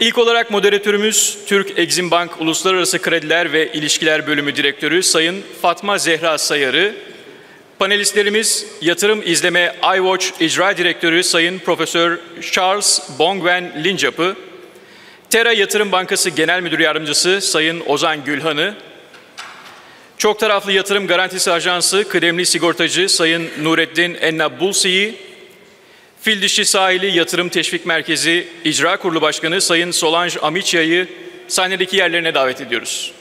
İlk olarak moderatörümüz Türk Exim Bank Uluslararası Krediler ve İlişkiler Bölümü Direktörü Sayın Fatma Zehra Sayar'ı, panelistlerimiz Yatırım İzleme iWatch İcra Direktörü Sayın Profesör Charles Bongwen Lincap'ı, Tera Yatırım Bankası Genel Müdür Yardımcısı Sayın Ozan Gülhan'ı, Çok Taraflı Yatırım Garantisi Ajansı Kıdemli Sigortacı Sayın Nurettin Ennabulsi'yi, Fil Dişi Sahili Yatırım Teşvik Merkezi İcra Kurulu Başkanı Sayın Solange Amiçya'yı sahnedeki yerlerine davet ediyoruz.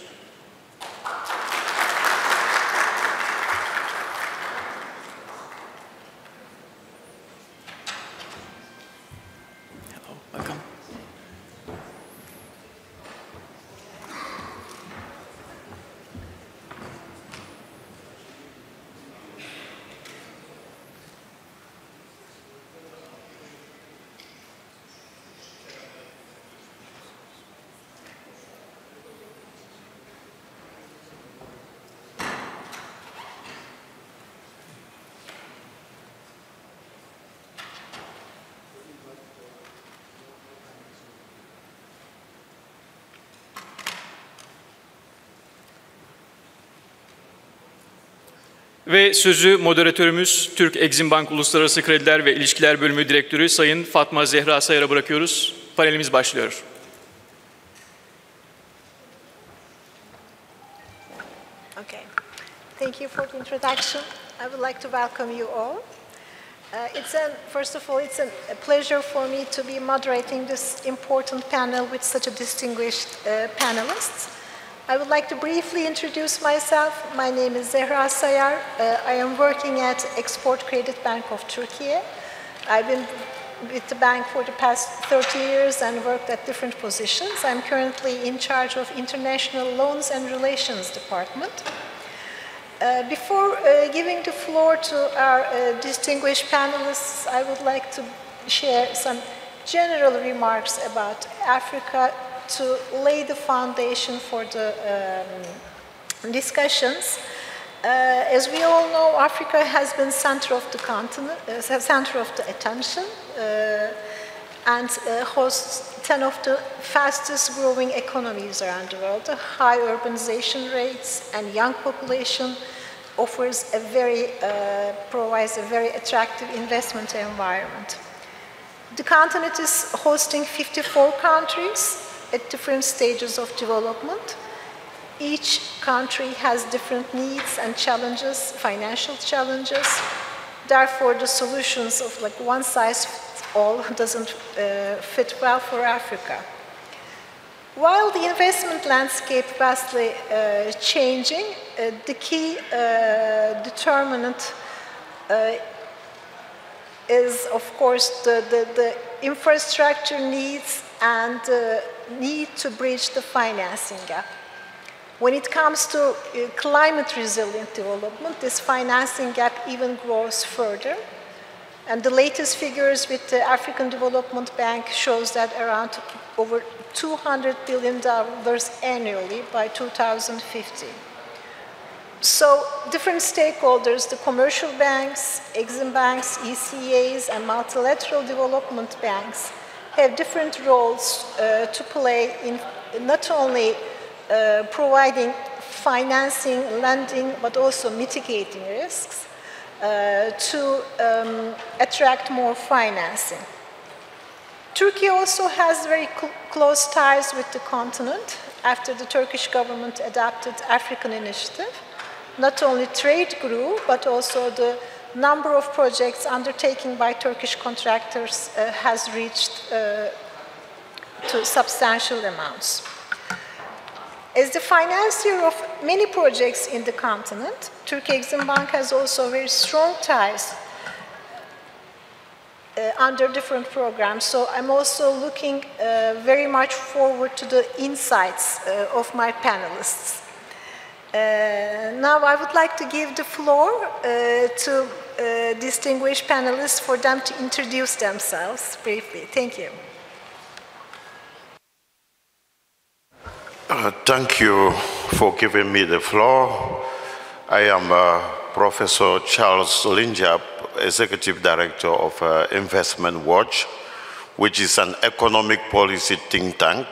Ve sözü moderatörümüz Türk Exim Bank Uluslararası Krediler ve İlişkiler Bölümü Direktörü Sayın Fatma Zehra Sayar'a bırakıyoruz. Panelimiz başlıyor. Okay. Thank you for the introduction. I would like to welcome you all. First of all, it's a pleasure for me to be moderating this important panel with such a distinguished panelists. I would like to briefly introduce myself. My name is Zehra Sayar. I am working at Export Credit Bank of Turkey. I've been with the bank for the past 30 years and worked at different positions. I'm currently in charge of International Loans and Relations Department. Before giving the floor to our distinguished panelists, I would like to share some general remarks about Africa to lay the foundation for the discussions. As we all know, Africa has been center of the continent, center of the attention, and hosts 10 of the fastest growing economies around the world. The high urbanization rates and young population provides a very attractive investment environment. The continent is hosting 54 countries at different stages of development. Each country has different needs and challenges, financial challenges. Therefore, the solutions of like one size fits all doesn't fit well for Africa. While the investment landscape vastly changing, the key determinant is, of course, the infrastructure needs and the need to bridge the financing gap. When it comes to climate resilient development, this financing gap even grows further. And the latest figures with the African Development Bank shows that around over $200 billion annually by 2050. So different stakeholders, the commercial banks, Exim banks, ECAs, and multilateral development banks have different roles to play in not only providing financing, lending, but also mitigating risks to attract more financing. Turkey also has very close ties with the continent after the Turkish government adopted African Initiative. Not only trade grew, but also the number of projects undertaken by Turkish contractors has reached to substantial amounts. As the financier of many projects in the continent, Turkey Exim Bank has also very strong ties under different programs. So I'm also looking very much forward to the insights of my panelists. Now I would like to give the floor to distinguished panelists for them to introduce themselves briefly. Thank you. Thank you for giving me the floor. I am Professor Charles Lincap, Executive Director of Investment Watch, which is an economic policy think tank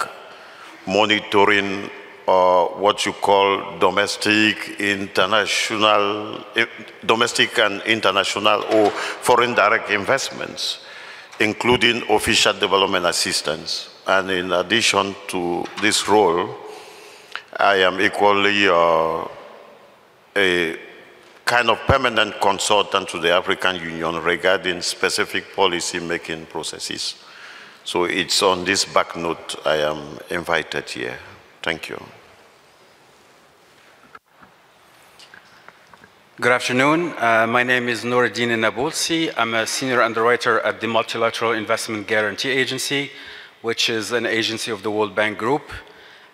monitoring what you call domestic and international or foreign direct investments, including official development assistance. And in addition to this role, I am equally a kind of permanent consultant to the African Union regarding specific policy-making processes. So it's on this back note I am invited here. Thank you. Good afternoon. My name is Noureddin Nabulsi. I'm a senior underwriter at the Multilateral Investment Guarantee Agency, which is an agency of the World Bank Group.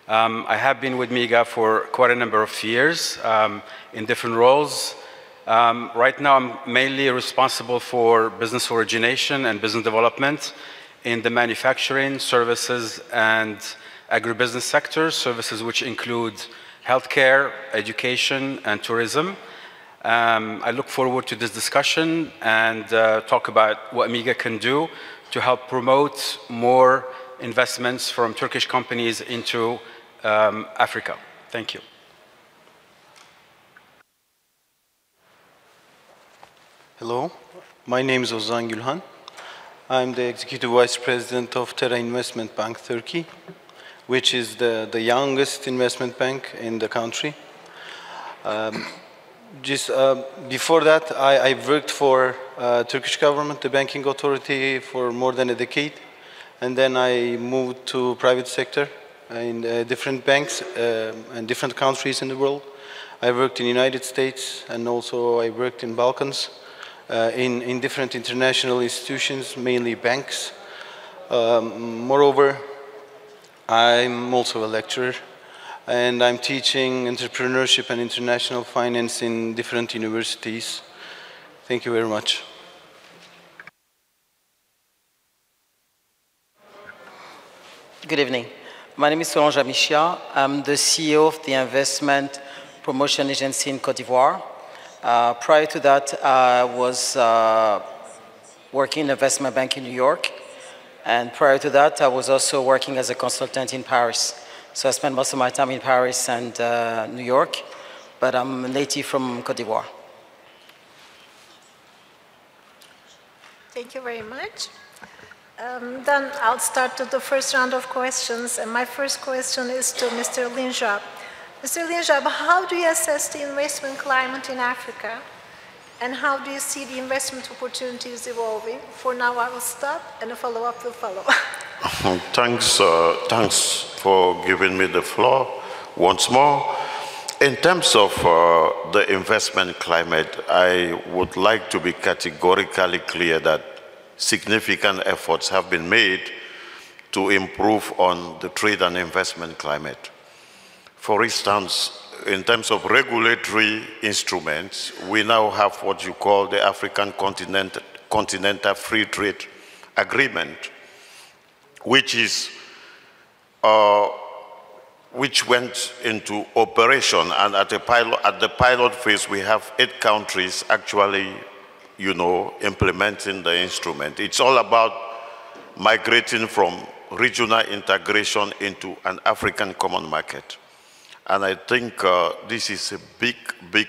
I have been with MIGA for quite a number of years in different roles. Right now, I'm mainly responsible for business origination and business development in the manufacturing, services, and agribusiness sectors, services which include healthcare, education, and tourism. I look forward to this discussion and talk about what MIGA can do to help promote more investments from Turkish companies into Africa. Thank you. Hello, my name is Ozan Gülhan. I'm the Executive Vice President of Terra Investment Bank Turkey, which is the youngest investment bank in the country. Before that, I worked for Turkish government, the banking authority, for more than a decade. And then I moved to private sector in different banks and different countries in the world. I worked in the United States, and also I worked in Balkans, in different international institutions, mainly banks. Moreover, I'm also a lecturer, and I'm teaching entrepreneurship and international finance in different universities. Thank you very much. Good evening. My name is Solange Amichia. I'm the CEO of the Investment Promotion Agency in Côte d'Ivoire. Prior to that, I was working in investment bank in New York. And prior to that, I was also working as a consultant in Paris. So I spent most of my time in Paris and New York, but I'm a native from Côte d'Ivoire. Thank you very much. Then I'll start with the first round of questions. And my first question is to Mr. Linjab. Mr. Linjab, how do you assess the investment climate in Africa? And how do you see the investment opportunities evolving? For now, I will stop, and a follow-up will follow. Thanks for giving me the floor once more. In terms of the investment climate, I would like to be categorically clear that significant efforts have been made to improve on the trade and investment climate. For instance, in terms of regulatory instruments, we now have what you call the African Continental Free Trade Agreement, which went into operation, and at the pilot phase, we have 8 countries actually, implementing the instrument. It's all about migrating from regional integration into an African common market. And I think this is a big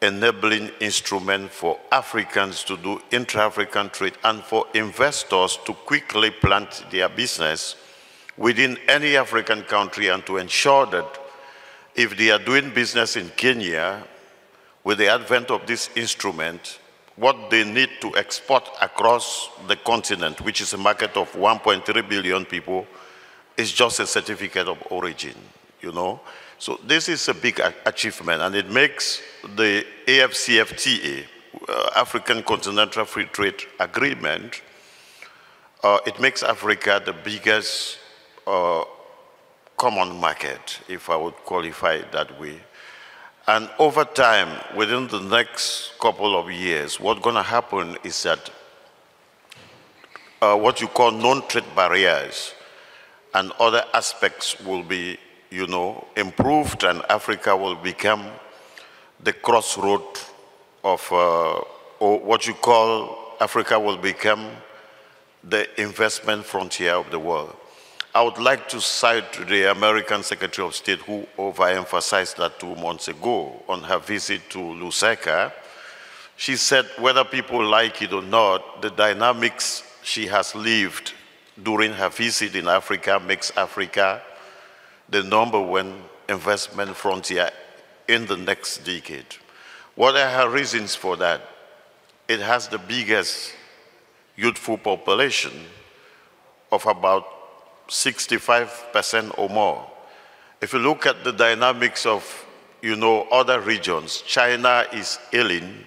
enabling instrument for Africans to do intra-African trade and for investors to quickly plant their business within any African country, and to ensure that if they are doing business in Kenya, with the advent of this instrument, what they need to export across the continent, which is a market of 1.3 billion people, is just a certificate of origin, So this is a big achievement, and it makes the AFCFTA, African Continental Free Trade Agreement, it makes Africa the biggest common market, if I would qualify it that way. And over time, within the next couple of years, what's going to happen is that what you call non-trade barriers and other aspects will be, improved, and Africa will become the crossroad of, or what you call, Africa will become the investment frontier of the world. I would like to cite the American Secretary of State who overemphasized that 2 months ago on her visit to Lusaka. She said whether people like it or not, the dynamics she has lived during her visit in Africa makes Africa the #1 investment frontier in the next decade. What are her reasons for that? It has the biggest youthful population of about 65% or more. If you look at the dynamics of, other regions, China is ailing,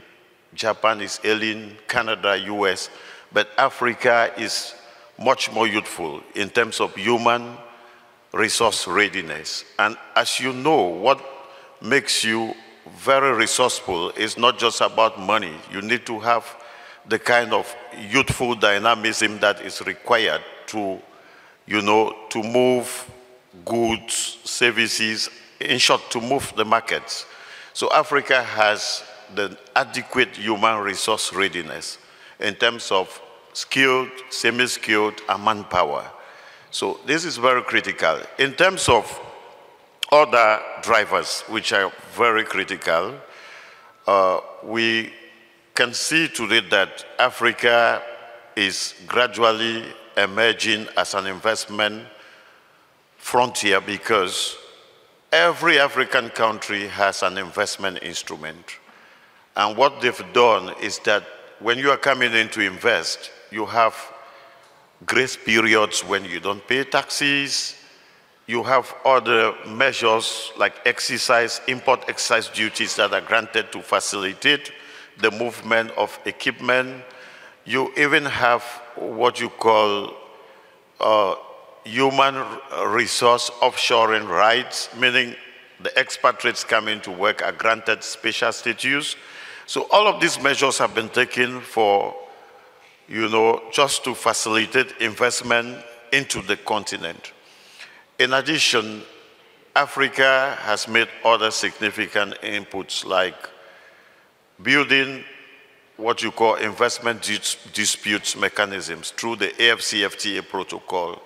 Japan is ailing, Canada, US, but Africa is much more youthful in terms of human resource readiness. And as you know, what makes you very resourceful is not just about money. You need to have the kind of youthful dynamism that is required to to move goods, services, in short, to move the markets. So Africa has the adequate human resource readiness in terms of skilled, semi-skilled, and manpower. So this is very critical. In terms of other drivers, which are very critical, we can see today that Africa is gradually emerging as an investment frontier because every African country has an investment instrument. And what they've done is that when you are coming in to invest, you have grace periods when you don't pay taxes. You have other measures like import excise duties that are granted to facilitate the movement of equipment. You even have what you call human resource offshoring rights, meaning the expatriates coming to work are granted special status. So all of these measures have been taken for, just to facilitate investment into the continent. In addition, Africa has made other significant inputs like building what you call investment disputes mechanisms through the AFCFTA protocol.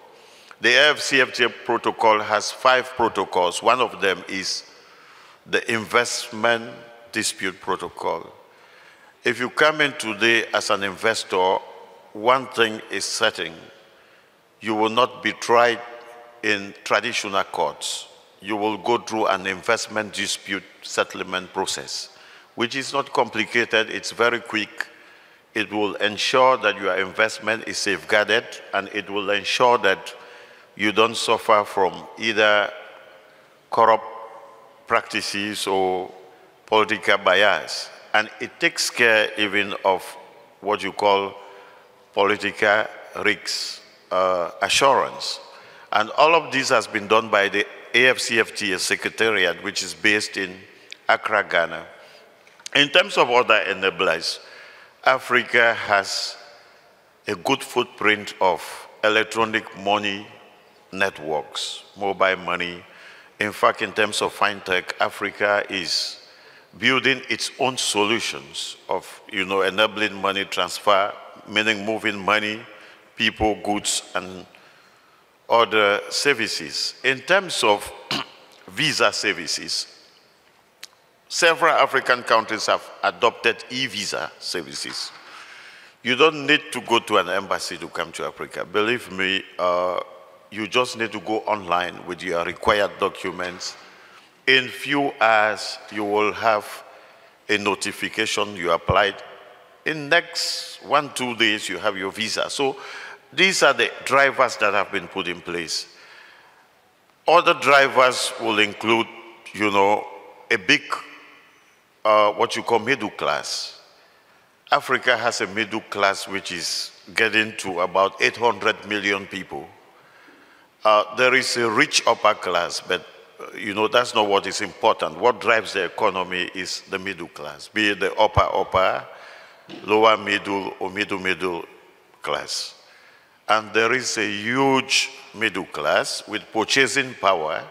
The AFCFTA protocol has 5 protocols. One of them is the investment dispute protocol. If you come in today as an investor, one thing is certain: you will not be tried in traditional courts. You will go through an investment dispute settlement process, which is not complicated, it's very quick. It will ensure that your investment is safeguarded, and it will ensure that you don't suffer from either corrupt practices or political bias. And it takes care even of what you call political risk assurance. And all of this has been done by the AFCFTA Secretariat, which is based in Accra, Ghana. In terms of other enablers, Africa has a good footprint of electronic money networks, mobile money. In fact, in terms of fintech, Africa is building its own solutions of, enabling money transfer, meaning moving money, people, goods, and other services. In terms of visa services, several African countries have adopted e-visa services. You don't need to go to an embassy to come to Africa. Believe me, you just need to go online with your required documents. In few hours, you will have a notification you applied. In next 1-2 days, you have your visa. So these are the drivers that have been put in place. Other drivers will include, a big, what you call middle class. Africa has a middle class which is getting to about 800 million people. There is a rich upper class, but that's not what is important. What drives the economy is the middle class, be it the upper, lower middle, or middle class. And there is a huge middle class with purchasing power.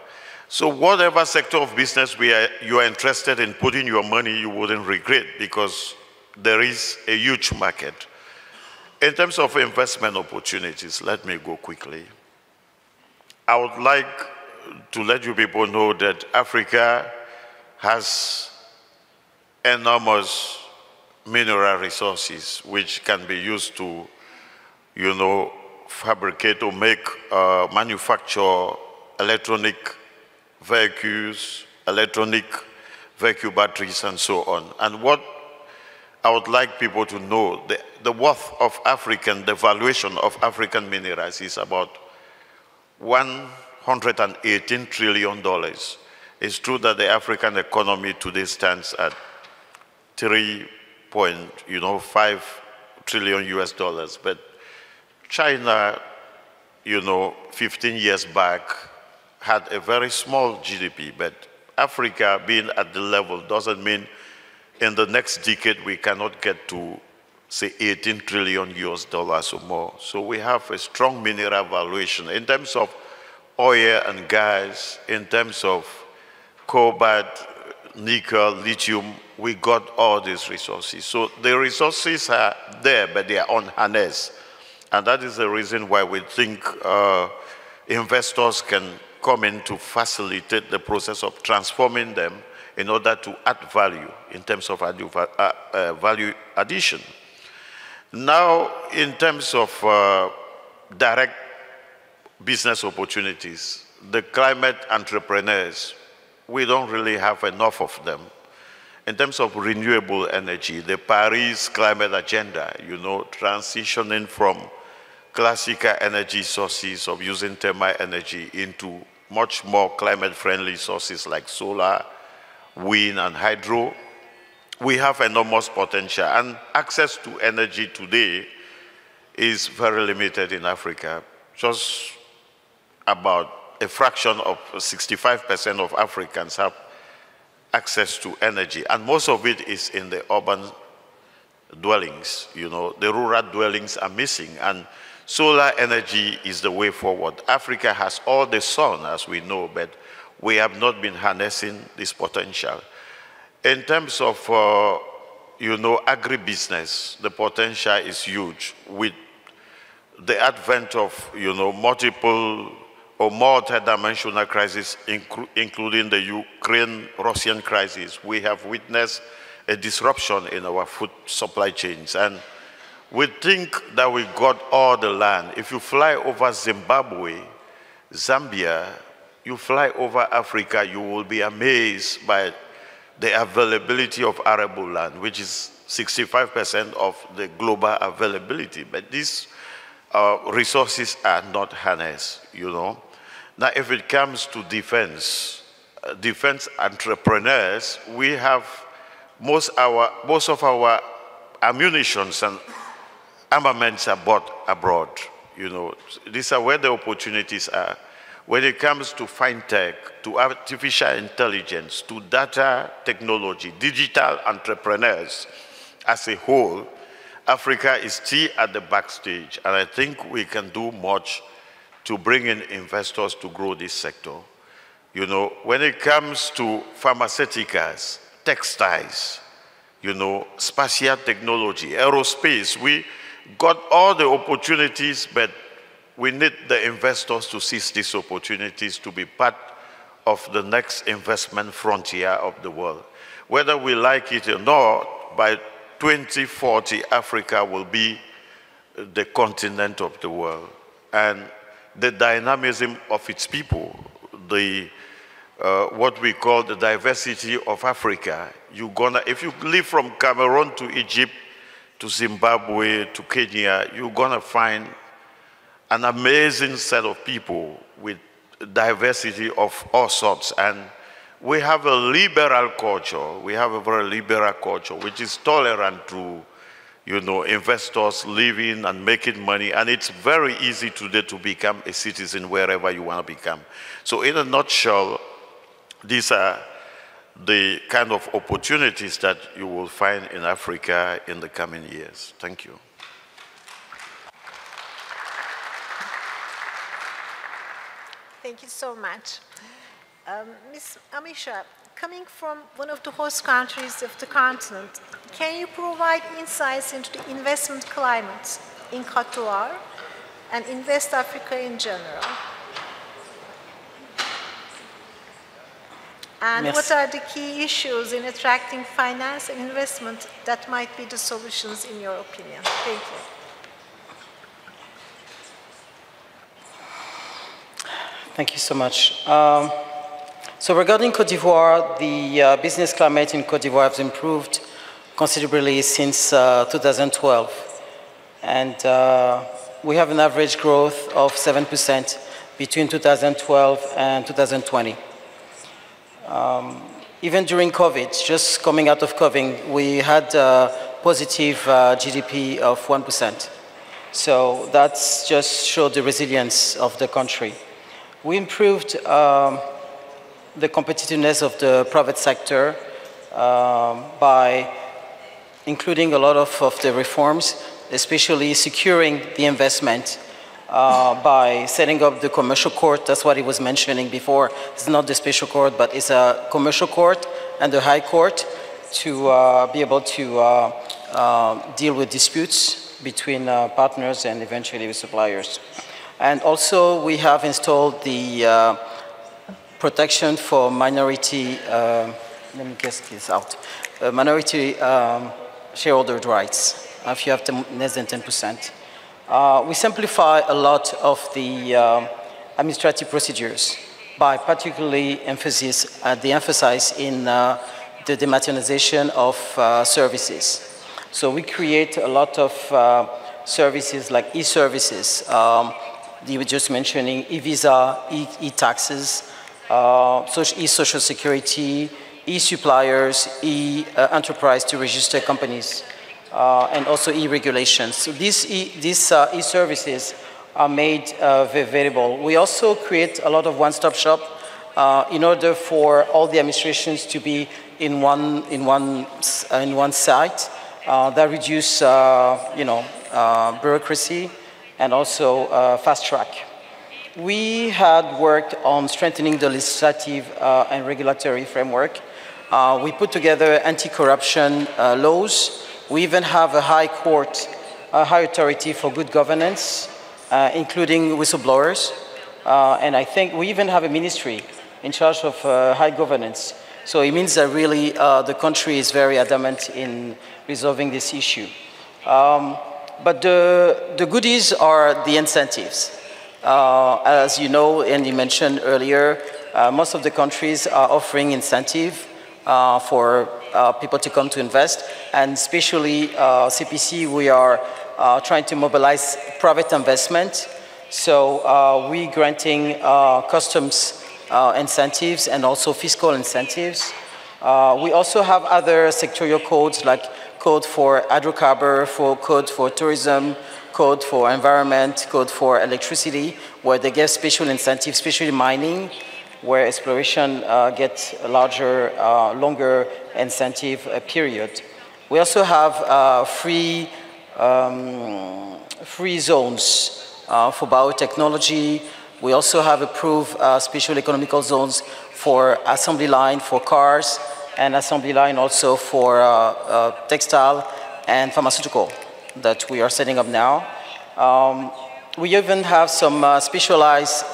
So whatever sector of business you are interested in putting your money, you wouldn't regret, because there is a huge market. In terms of investment opportunities, let me go quickly. I would like to let you people know that Africa has enormous mineral resources which can be used to, fabricate or make, manufacture electronic vehicles, electronic vehicle batteries, and so on. And what I would like people to know, the worth of the valuation of African minerals is about $118 trillion. It's true that the African economy today stands at 3.5 trillion US dollars, but China, 15 years back had a very small GDP, but Africa being at the level doesn't mean in the next decade we cannot get to, say, 18 trillion US dollars or more. So we have a strong mineral valuation in terms of oil and gas, in terms of cobalt, nickel, lithium. We got all these resources. So the resources are there, but they are unharnessed. And that is the reason why we think investors can come in to facilitate the process of transforming them in order to add value in terms of value addition. Now, in terms of direct business opportunities, the climate entrepreneurs, we don't really have enough of them. In terms of renewable energy, the Paris climate agenda, transitioning from classical energy sources of using thermal energy into much more climate-friendly sources like solar, wind, and hydro, we have enormous potential. And access to energy today is very limited in Africa. Just about a fraction of 65% of Africans have access to energy, and most of it is in the urban dwellings. The rural dwellings are missing, and solar energy is the way forward. Africa has all the sun, as we know, but we have not been harnessing this potential. In terms of, agribusiness, the potential is huge. With the advent of, multiple or multi-dimensional crises, including the Ukraine-Russian crisis, we have witnessed a disruption in our food supply chains. And we think that we got all the land. If you fly over Zimbabwe, Zambia, you fly over Africa, you will be amazed by the availability of arable land, which is 65% of the global availability. But these resources are not harnessed, Now, if it comes to defense entrepreneurs, we have most of our ammunitions and armaments are bought abroad. These are where the opportunities are. When it comes to fintech, to artificial intelligence, to data technology, digital entrepreneurs as a whole, Africa is still at the backstage, and I think we can do much to bring in investors to grow this sector. When it comes to pharmaceuticals, textiles, spatial technology, aerospace, we got all the opportunities, but we need the investors to seize these opportunities to be part of the next investment frontier of the world. Whether we like it or not, by 2040, Africa will be the continent of the world. And the dynamism of its people, what we call the diversity of Africa, if you live from Cameroon to Egypt, to Zimbabwe, to Kenya, you're gonna find an amazing set of people with diversity of all sorts. And we have a liberal culture. We have a very liberal culture, which is tolerant to, investors living and making money. And it's very easy today to become a citizen wherever you want to become. So in a nutshell, these are the kind of opportunities that you will find in Africa in the coming years. Thank you. Thank you so much. Ms. Amisha, coming from one of the host countries of the continent, can you provide insights into the investment climate in Côte d'Ivoire and in West Africa in general? And Yes. what are the key issues in attracting finance and investment that might be the solutions in your opinion? Thank you. Thank you so much. So regarding Côte d'Ivoire, the business climate in Côte d'Ivoire has improved considerably since 2012. And we have an average growth of 7% between 2012 and 2020. Even during COVID, just coming out of COVID, we had a positive GDP of 1%. So that's just showed the resilience of the country. We improved the competitiveness of the private sector by including a lot of the reforms, especially securing the investment by setting up the commercial court. That's what he was mentioning before. It's not the special court, but it's a commercial court and the high court to be able to deal with disputes between partners and eventually with suppliers. And also we have installed the protection for minority, let me guess this out, minority shareholder rights, if you have less than 10%. We simplify a lot of the administrative procedures by particularly the emphasis in the dematerialization of services. So we create a lot of services like e-services. You were just mentioning e-visa, e-taxes, e-social security, e-suppliers, e-enterprise to register companies, and also e-regulations. So these e-services are made available. We also create a lot of one-stop shop in order for all the administrations to be in one site. That reduce, bureaucracy and also fast track. We had worked on strengthening the legislative and regulatory framework. We put together anti-corruption laws. We even have a high court, a high authority for good governance, including whistleblowers. And I think we even have a ministry in charge of high governance. So it means that really the country is very adamant in resolving this issue. But the goodies are the incentives. As you know, and you mentioned earlier, most of the countries are offering incentive for people to come to invest, and especially CPC, we are trying to mobilize private investment. So we granting customs incentives and also fiscal incentives. We also have other sectorial codes like code for hydrocarbon, code for tourism, code for environment, code for electricity, where they get special incentives, especially mining, where exploration gets a larger, longer incentive period. We also have free zones for biotechnology. We also have approved special economical zones for assembly line for cars and assembly line also for textile and pharmaceutical that we are setting up now. We even have some specialized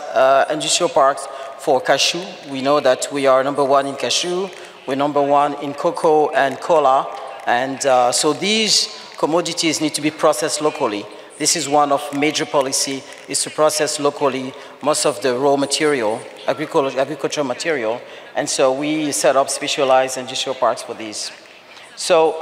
industrial parks for cashew. We know that we are #1 in cashew. We're #1 in cocoa and cola. And so these commodities need to be processed locally. This is one of major policy, is to process locally most of the raw material, agricultural material. And so we set up specialized industrial parks for these. So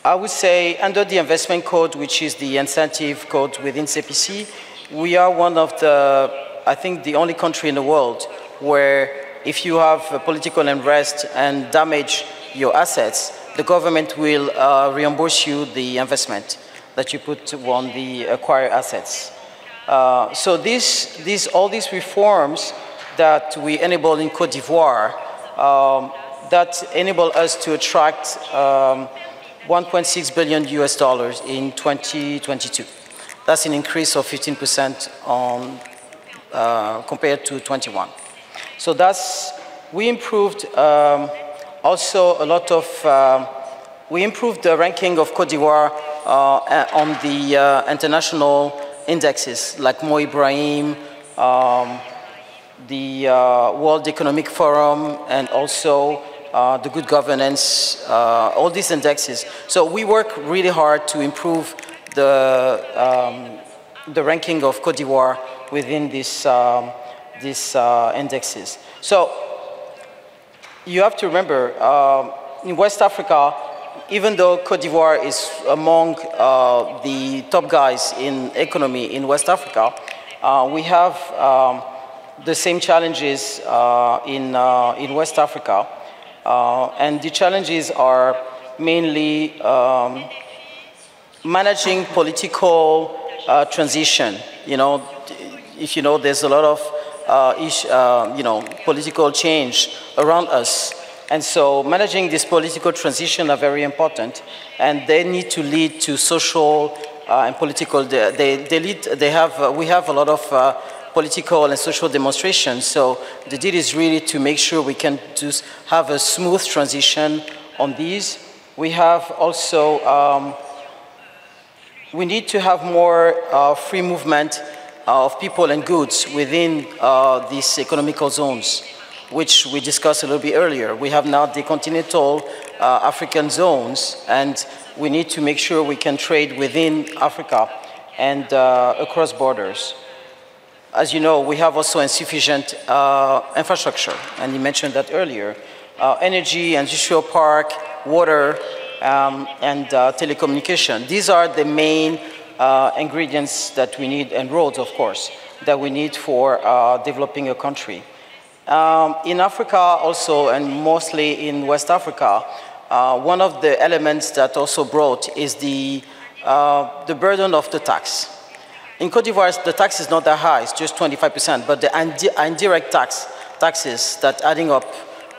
I would say under the investment code, which is the incentive code within CPC, we are one of the, I think, the only country in the world where if you have political unrest and damage your assets, the government will reimburse you the investment that you put on the acquired assets. So all these reforms that we enable in Côte d'Ivoire, that enable us to attract $1.6 billion in 2022. That's an increase of 15% on, compared to 21. So we improved also a lot of, we improved the ranking of Côte d'Ivoire on the international indexes like Mo Ibrahim, the World Economic Forum, and also the good governance, all these indexes. So we work really hard to improve the ranking of Côte d'Ivoire within these indexes. So you have to remember, in West Africa, even though Côte d'Ivoire is among the top guys in economy in West Africa, we have the same challenges in West Africa. And the challenges are mainly managing political transition. You know, if you know, there's a lot of political change around us. And so managing this political transition are very important, and they need to lead to social and political, we have a lot of political and social demonstrations. So the deal is really to make sure we can just have a smooth transition on these. We have also, we need to have more free movement of people and goods within these economical zones, which we discussed a little bit earlier. We have now the continental African zones, and we need to make sure we can trade within Africa and across borders. As you know, we have also insufficient infrastructure, and you mentioned that earlier. Energy, industrial park, water, and telecommunication. These are the main ingredients that we need, and roads, of course, that we need for developing a country. In Africa also, and mostly in West Africa, one of the elements that also brought is the burden of the tax. In Côte d'Ivoire, the tax is not that high, it's just 25%, but the indirect taxes that adding up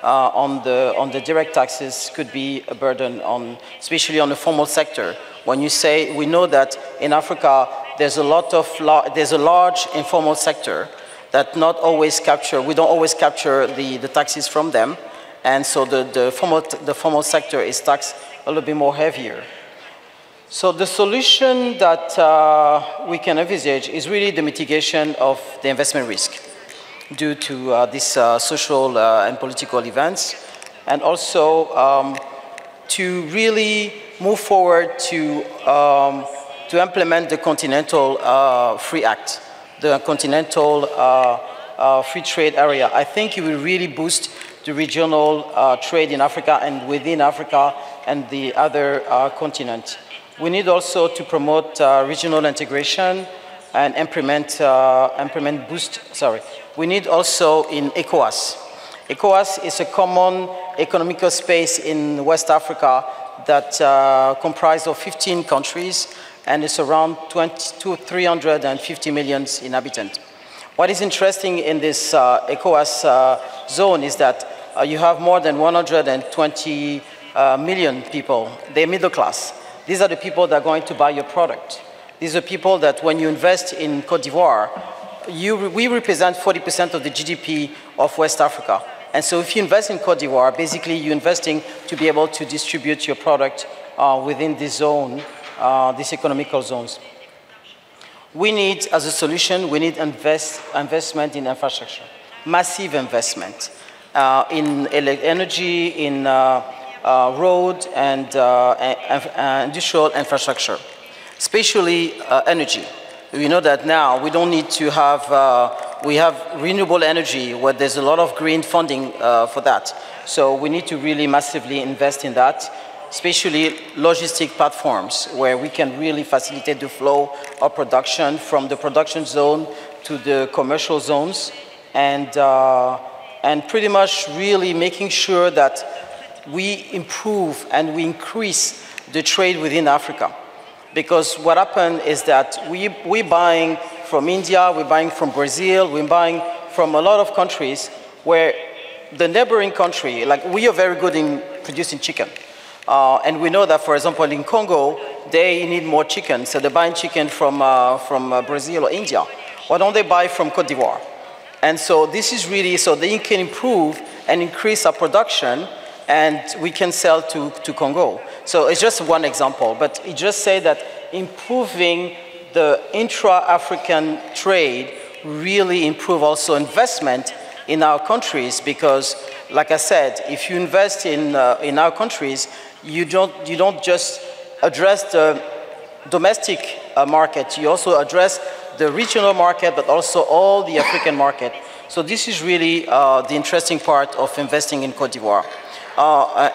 on the direct taxes could be a burden on, especially on the formal sector. When you say, we know that in Africa, there's a large informal sector that not always capture, we don't always capture the taxes from them, and so the formal sector is taxed a little bit more heavier. So the solution that we can envisage is really the mitigation of the investment risk due to these social and political events, and also to really move forward to implement the Continental Free Act, the Continental Free Trade Area. I think it will really boost the regional trade in Africa and within Africa and the other continent. We need also to promote regional integration and we need also in ECOWAS. ECOWAS is a common economical space in West Africa that comprises of 15 countries, and it's around 350 million inhabitants. What is interesting in this ECOWAS zone is that you have more than 120 million people. They're middle class. These are the people that are going to buy your product. These are people that when you invest in Côte d'Ivoire, we represent 40% of the GDP of West Africa. And so if you invest in Côte d'Ivoire, basically you're investing to be able to distribute your product within this zone, these economical zones. We need, as a solution, we need investment in infrastructure, massive investment in energy, in road and industrial infrastructure, especially energy. We know that now we don't need to have, we have renewable energy where there's a lot of green funding for that. So we need to really massively invest in that, especially logistic platforms where we can really facilitate the flow of production from the production zone to the commercial zones, and pretty much really making sure that we improve and we increase the trade within Africa. Because what happened is that we're buying from India, we're buying from Brazil, we're buying from a lot of countries where the neighboring country, like we are very good in producing chicken. And we know that, for example, in Congo, they need more chicken, so they're buying chicken from Brazil or India. Why don't they buy from Côte d'Ivoire? And so this is really, so they can improve and increase our production, and we can sell to Congo. So it's just one example, but it just says that improving the intra-African trade really improve also investment in our countries, because, like I said, if you invest in our countries, you don't just address the domestic market, you also address the regional market, but also all the African market. So this is really the interesting part of investing in Côte d'Ivoire,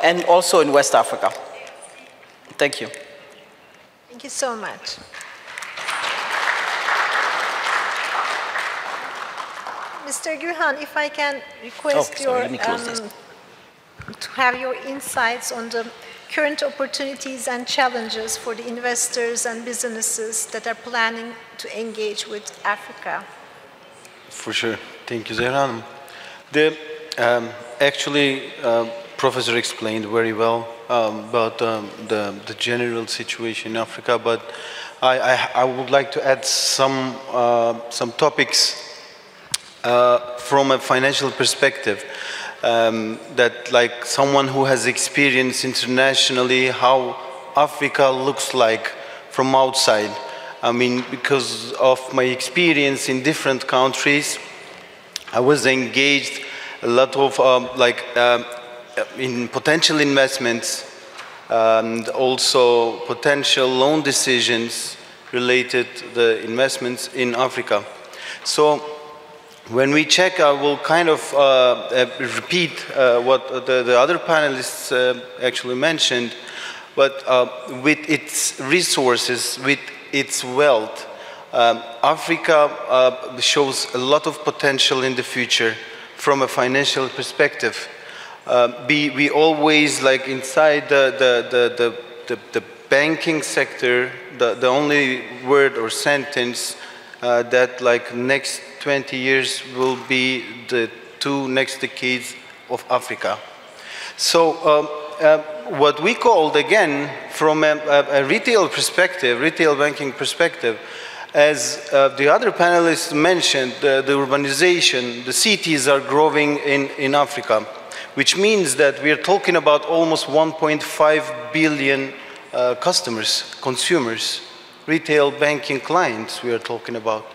and also in West Africa. Thank you. Thank you so much. Mr. Gülhan, if I can request to have your insights on the current opportunities and challenges for the investors and businesses that are planning to engage with Africa. For sure. Thank you, Zehra. Actually, Professor explained very well about the general situation in Africa, but I would like to add some topics from a financial perspective, that like someone who has experienced internationally how Africa looks like from outside. I mean, because of my experience in different countries, I was engaged a lot of in potential investments and also potential loan decisions related to the investments in Africa. So when we check, I will kind of repeat what the other panelists actually mentioned, but with its resources, with its wealth, Africa shows a lot of potential in the future from a financial perspective. We always, like inside the banking sector, the only word or sentence that like next 20 years will be the 2 next decades of Africa. So what we called, again, from a retail perspective, retail banking perspective, as the other panelists mentioned, the urbanization, the cities are growing in Africa, which means that we are talking about almost 1.5 billion customers, consumers, retail banking clients we are talking about.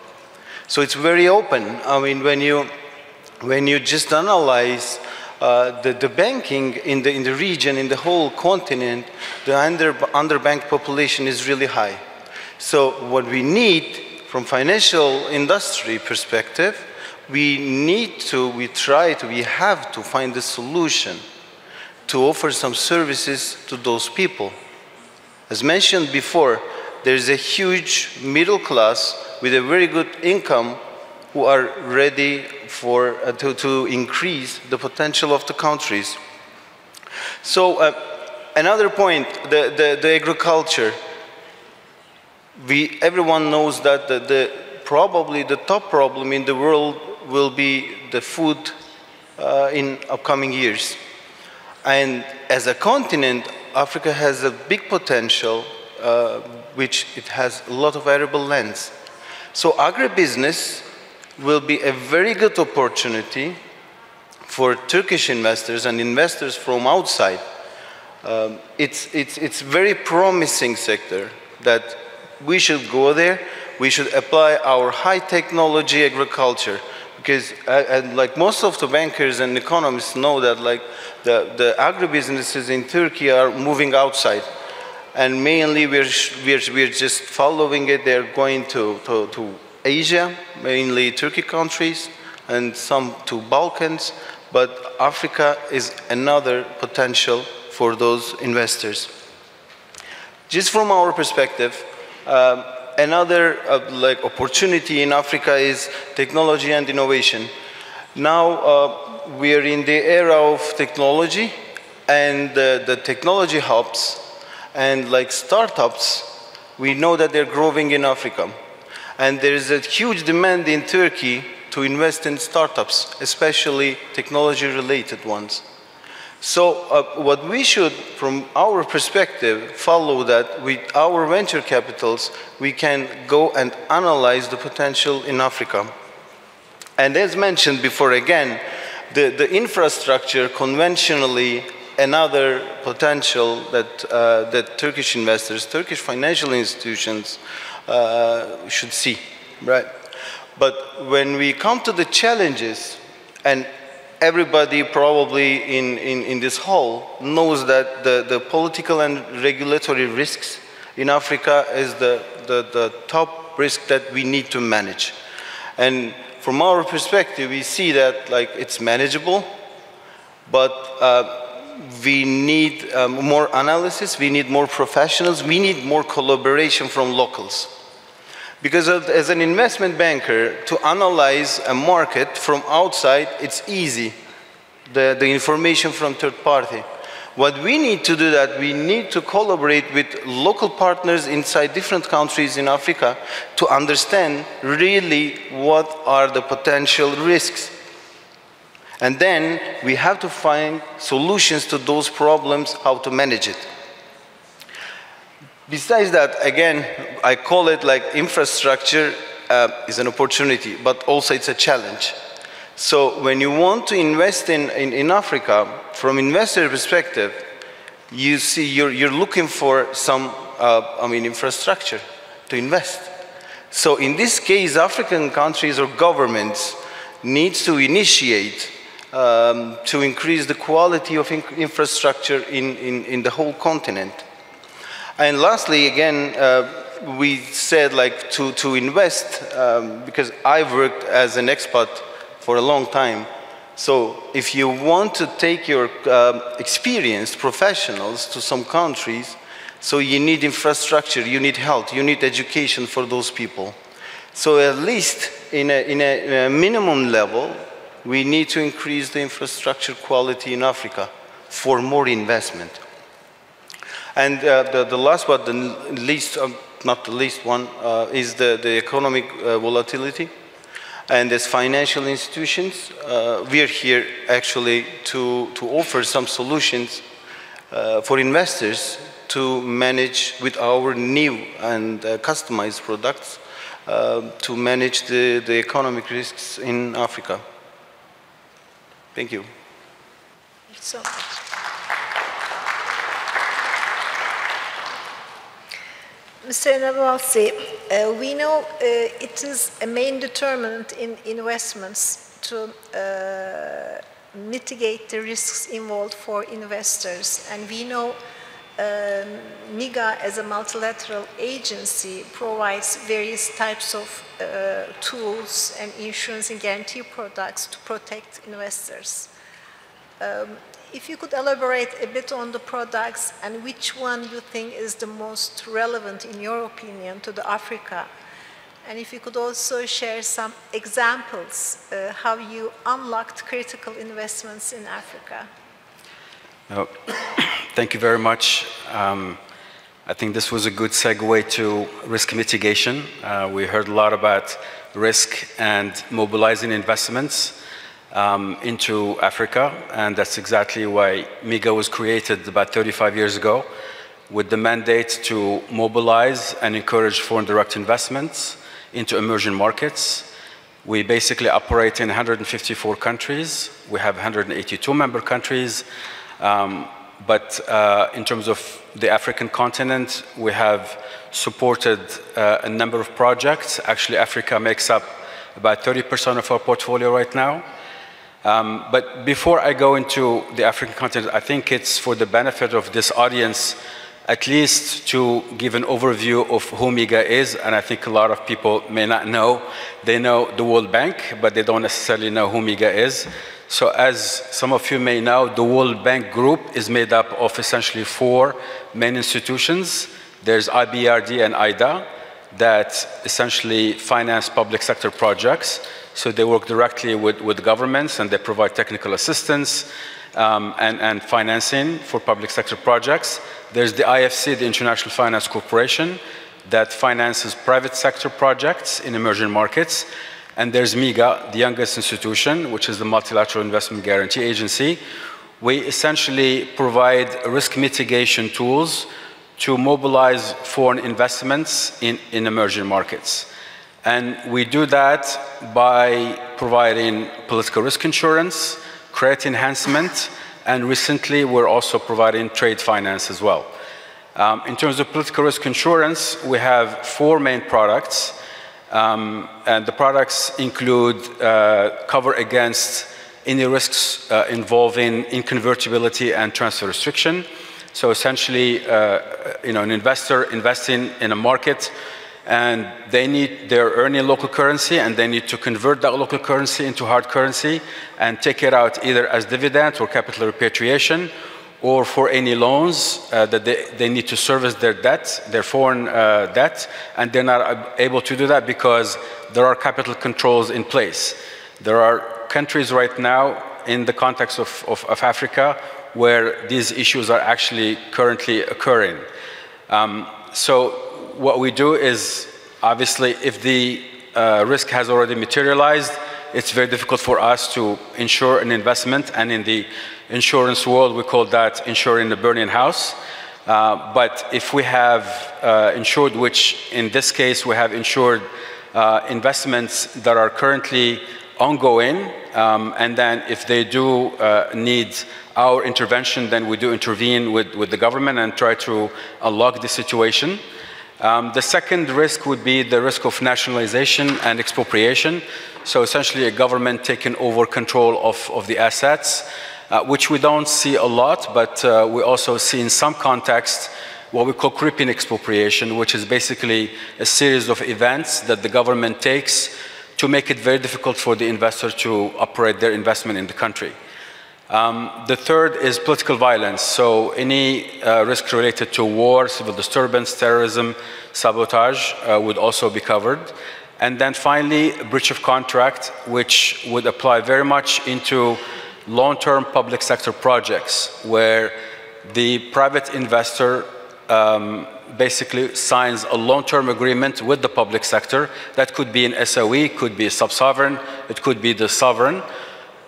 So it's very open. I mean, when you just analyze the banking in the region, in the whole continent, the underbanked population is really high. So what we need from financial industry perspective, we have to find a solution to offer some services to those people. As mentioned before, there's a huge middle class with a very good income who are ready to increase the potential of the countries. So another point, the agriculture. Everyone knows that probably the top problem in the world will be the food in upcoming years. And as a continent, Africa has a big potential, which it has a lot of arable lands. So agribusiness will be a very good opportunity for Turkish investors and investors from outside. It's very promising sector that we should go there. We should apply our high technology agriculture, because like most of the bankers and economists know that like the agribusinesses in Turkey are moving outside, and mainly we're just following it. They're going to Asia, mainly Turkey countries, and some to Balkans, but Africa is another potential for those investors. Just from our perspective, another like opportunity in Africa is technology and innovation. Now we are in the era of technology, and the technology hubs and like startups, we know that they're growing in Africa. And there is a huge demand in Turkey to invest in startups, especially technology-related ones. So what we should, from our perspective, follow that with our venture capitals, we can go and analyze the potential in Africa. And as mentioned before, again, the infrastructure conventionally another potential that, that Turkish investors, Turkish financial institutions should see, right? But when we come to the challenges, and everybody probably in this hall knows that the political and regulatory risks in Africa is the top risk that we need to manage. And from our perspective, we see that like it's manageable, but we need more analysis, we need more professionals, we need more collaboration from locals. Because as an investment banker, to analyze a market from outside, it's easy, the information from third party. What we need to do that, we need to collaborate with local partners inside different countries in Africa to understand really what are the potential risks. And then we have to find solutions to those problems, how to manage it. Besides that, again, I call it like infrastructure is an opportunity, but also it's a challenge. So when you want to invest in Africa, from investor perspective, you see you're looking for some, infrastructure to invest. So in this case, African countries or governments need to initiate to increase the quality of infrastructure in the whole continent. And lastly, again, we said like to invest, because I've worked as an expat for a long time. So if you want to take your experienced professionals to some countries, so you need infrastructure, you need health, you need education for those people. So at least in a minimum level, we need to increase the infrastructure quality in Africa for more investment. And the last but the least, not the least one, is the economic volatility. And as financial institutions, we are here actually to offer some solutions for investors to manage with our new and customized products to manage the economic risks in Africa. Thank you. Thank you so much. Mr. Nabalsi, we know it is a main determinant in investments to mitigate the risks involved for investors. And we know MIGA as a multilateral agency provides various types of tools and insurance and guarantee products to protect investors. If you could elaborate a bit on the products and which one you think is the most relevant in your opinion to the Africa, and if you could also share some examples how you unlocked critical investments in Africa. Thank you very much. I think this was a good segue to risk mitigation. We heard a lot about risk and mobilizing investments into Africa, and that's exactly why MIGA was created about 35 years ago, with the mandate to mobilize and encourage foreign direct investments into emerging markets. We basically operate in 154 countries. We have 182 member countries, but in terms of the African continent, we have supported a number of projects. Actually, Africa makes up about 30% of our portfolio right now. But before I go into the African continent, I think it's for the benefit of this audience at least to give an overview of who MIGA is, and I think a lot of people may not know. They know the World Bank, but they don't necessarily know who MIGA is. So as some of you may know, the World Bank Group is made up of essentially 4 main institutions. There's IBRD and IDA that essentially finance public sector projects. So they work directly with governments, and they provide technical assistance and financing for public sector projects. There's the IFC, the International Finance Corporation, that finances private sector projects in emerging markets. And there's MIGA, the youngest institution, which is the Multilateral Investment Guarantee Agency. We essentially provide risk mitigation tools to mobilize foreign investments in emerging markets. And we do that by providing political risk insurance, credit enhancement, And recently, we're also providing trade finance as well. In terms of political risk insurance, we have 4 main products. And the products include cover against any risks involving inconvertibility and transfer restriction. So essentially, an investor investing in a market, and they're earning local currency, and they need to convert that local currency into hard currency and take it out either as dividend or capital repatriation, or for any loans that they need to service their debt, their foreign debt, and they're not able to do that because there are capital controls in place. There are countries right now in the context of Africa where these issues are actually currently occurring. So what we do is, obviously, if the risk has already materialized, it's very difficult for us to insure an investment, and in the insurance world, we call that insuring the burning house. But if we have insured, which in this case we have insured investments that are currently ongoing, and then if they do need our intervention, then we do intervene with the government and try to unlock the situation. The second risk would be the risk of nationalization and expropriation. So essentially a government taking over control of the assets, which we don't see a lot, but we also see in some context what we call creeping expropriation, which is basically a series of events that the government takes to make it very difficult for the investor to operate their investment in the country. The third is political violence. So any risk related to war, civil disturbance, terrorism, sabotage would also be covered. And then finally, breach of contract, which would apply very much into long-term public sector projects where the private investor basically signs a long-term agreement with the public sector. That could be an SOE, could be a sub-sovereign, it could be the sovereign.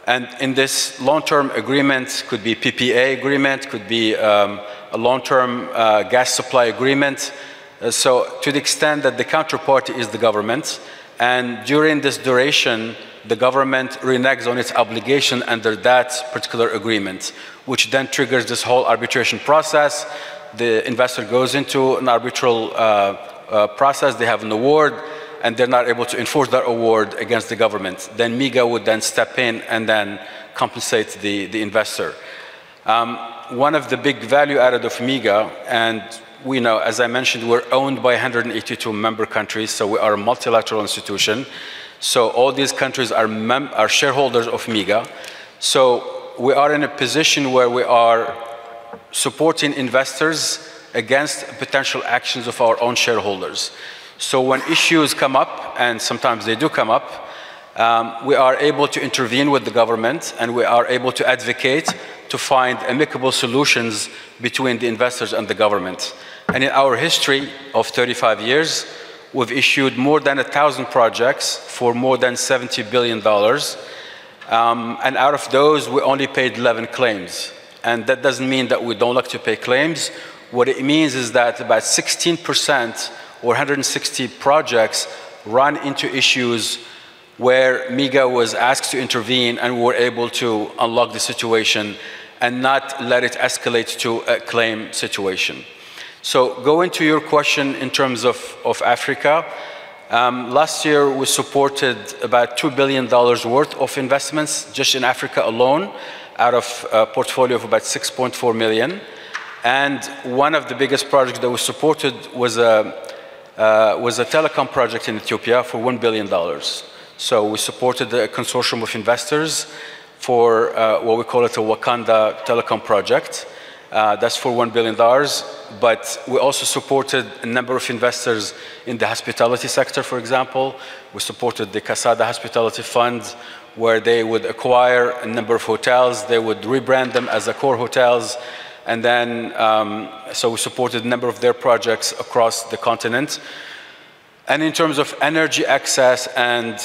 And in this long-term agreement, could be PPA agreement, could be a long-term gas supply agreement. So to the extent that the counterparty is the government, and during this duration, the government reneges on its obligation under that particular agreement, which then triggers this whole arbitration process. The investor goes into an arbitral process, they have an award, and they're not able to enforce that award against the government. Then MIGA would then step in and then compensate the investor. One of the big value added of MIGA, and we know, as I mentioned, we're owned by 182 member countries, so we are a multilateral institution. So all these countries are shareholders of MIGA. So we are in a position where we are supporting investors against potential actions of our own shareholders. So when issues come up, and sometimes they do come up, we are able to intervene with the government, and we are able to advocate to find amicable solutions between the investors and the government. And in our history of 35 years, we've issued more than 1,000 projects for more than $70 billion. And out of those, we only paid 11 claims. And that doesn't mean that we don't like to pay claims. What it means is that about 16% or 160 projects run into issues where MIGA was asked to intervene, and we were able to unlock the situation and not let it escalate to a claim situation. So going to your question in terms of Africa, last year we supported about $2 billion worth of investments just in Africa alone, out of a portfolio of about 6.4 million. And one of the biggest projects that we supported was a telecom project in Ethiopia for $1 billion. So we supported a consortium of investors for what we call it a Wakanda telecom project. That's for $1 billion. But we also supported a number of investors in the hospitality sector, for example. We supported the Casada Hospitality Fund, where they would acquire a number of hotels. They would rebrand them as Accor hotels. And then, so we supported a number of their projects across the continent. And in terms of energy access and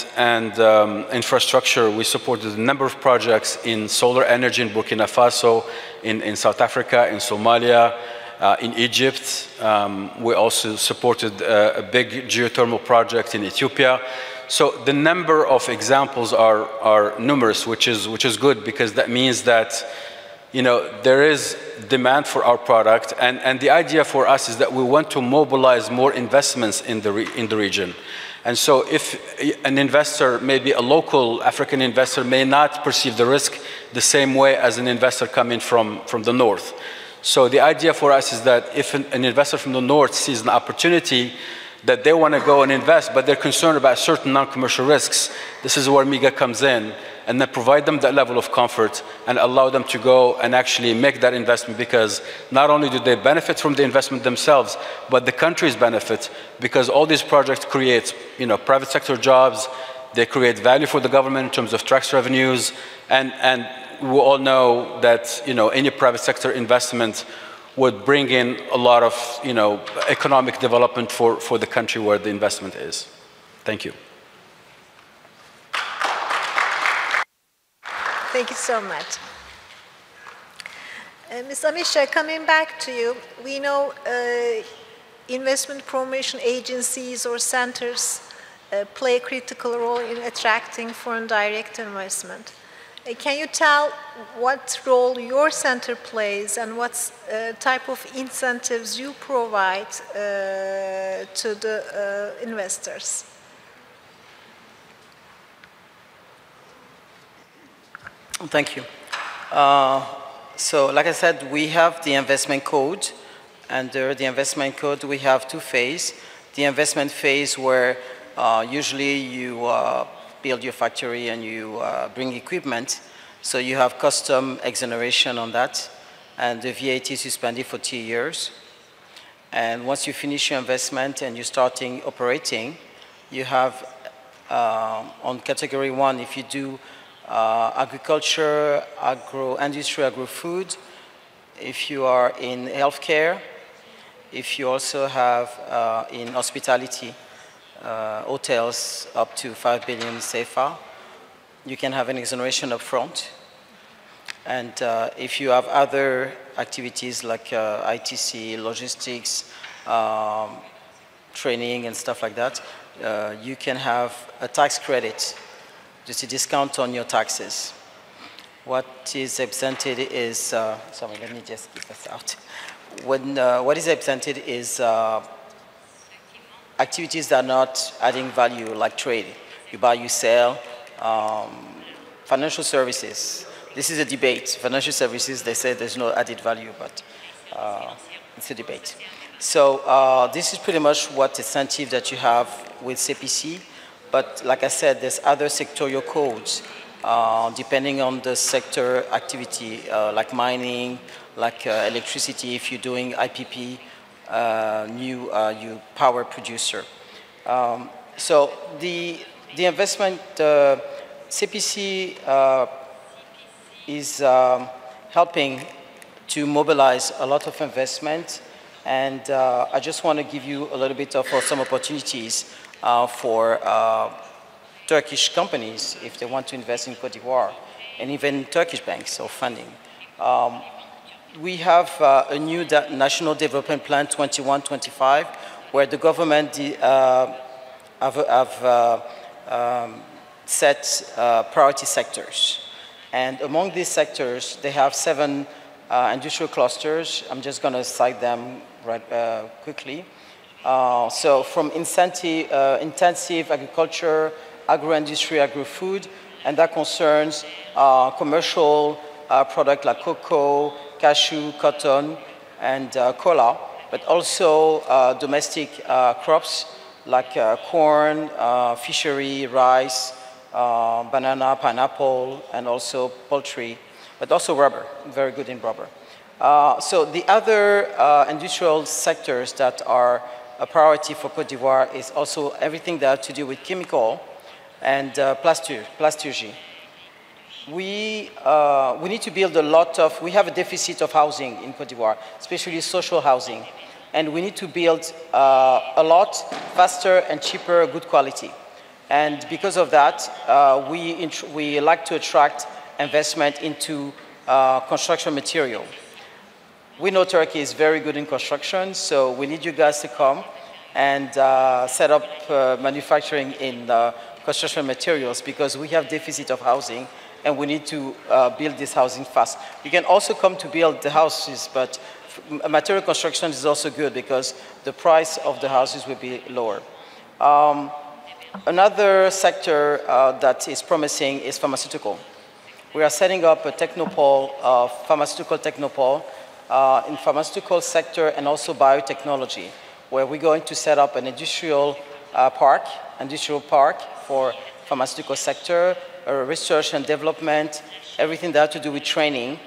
infrastructure, we supported a number of projects in solar energy in Burkina Faso, in South Africa, in Somalia, in Egypt. We also supported a big geothermal project in Ethiopia. So the number of examples are numerous, which is good, because that means that there is demand for our product, and the idea for us is that we want to mobilize more investments in the region. And so if an investor, maybe a local African investor, may not perceive the risk the same way as an investor coming from the north. So the idea for us is that if an investor from the north sees an opportunity that they want to go and invest, but they're concerned about certain non-commercial risks, this is where MIGA comes in, and then provide them that level of comfort and allow them to go and actually make that investment, because not only do they benefit from the investment themselves, but the countries benefit, because all these projects create private sector jobs, they create value for the government in terms of tax revenues, and we all know that any private sector investment would bring in a lot of economic development for the country where the investment is. Thank you. Thank you so much. Ms. Amisha, coming back to you, we know investment promotion agencies or centers play a critical role in attracting foreign direct investment. Can you tell what role your center plays and what type of incentives you provide to the investors? Thank you. So like I said, we have the investment code. Under the investment code, we have two phases. The investment phase where usually you build your factory and you bring equipment. So you have custom exoneration on that. And the VAT is suspended for 2 years. And once you finish your investment and you're starting operating, you have on category 1, if you do agriculture, agro-industry, agro-food, if you are in healthcare, if you also have in hospitality, hotels up to 5 billion CFA, you can have an exoneration up front. And if you have other activities like ITC, logistics, training and stuff like that, you can have a tax credit, just a discount on your taxes. What is exempted is, sorry, let me just keep this out. What is exempted is activities that are not adding value, like trade. You buy, you sell. Financial services. This is a debate. Financial services, they say there's no added value, but it's a debate. So this is pretty much what incentive that you have with CPC. But like I said, there's other sectorial codes depending on the sector activity, like mining, like electricity, if you're doing IPP, new power producer. So the investment, CPC is helping to mobilize a lot of investment, and I just want to give you a little bit of some opportunities for Turkish companies if they want to invest in Cote d'Ivoire, and even Turkish banks or funding. We have a new National Development Plan 21-25, where the government have set priority sectors. And among these sectors, they have 7 industrial clusters. I'm just going to cite them right quickly. So from intensive agriculture, agro-industry, agro-food, and that concerns commercial products like cocoa, cashew, cotton, and cola, but also domestic crops like corn, fishery, rice, banana, pineapple, and also poultry, but also rubber, very good in rubber. So the other industrial sectors that are a priority for Cote d'Ivoire is also everything that has to do with chemical and plasturgy. We need to build a lot of, we have a deficit of housing in Cote d'Ivoire, especially social housing. And we need to build a lot faster and cheaper, good quality. And because of that, we like to attract investment into construction material. We know Turkey is very good in construction, so we need you guys to come and set up manufacturing in construction materials, because we have deficit of housing and we need to build this housing fast. You can also come to build the houses, but material construction is also good because the price of the houses will be lower. Another sector that is promising is pharmaceutical. We are setting up a technopole, pharmaceutical technopole, in pharmaceutical sector and also biotechnology, where we're going to set up an industrial park for pharmaceutical sector, research and development, everything that has to do with training,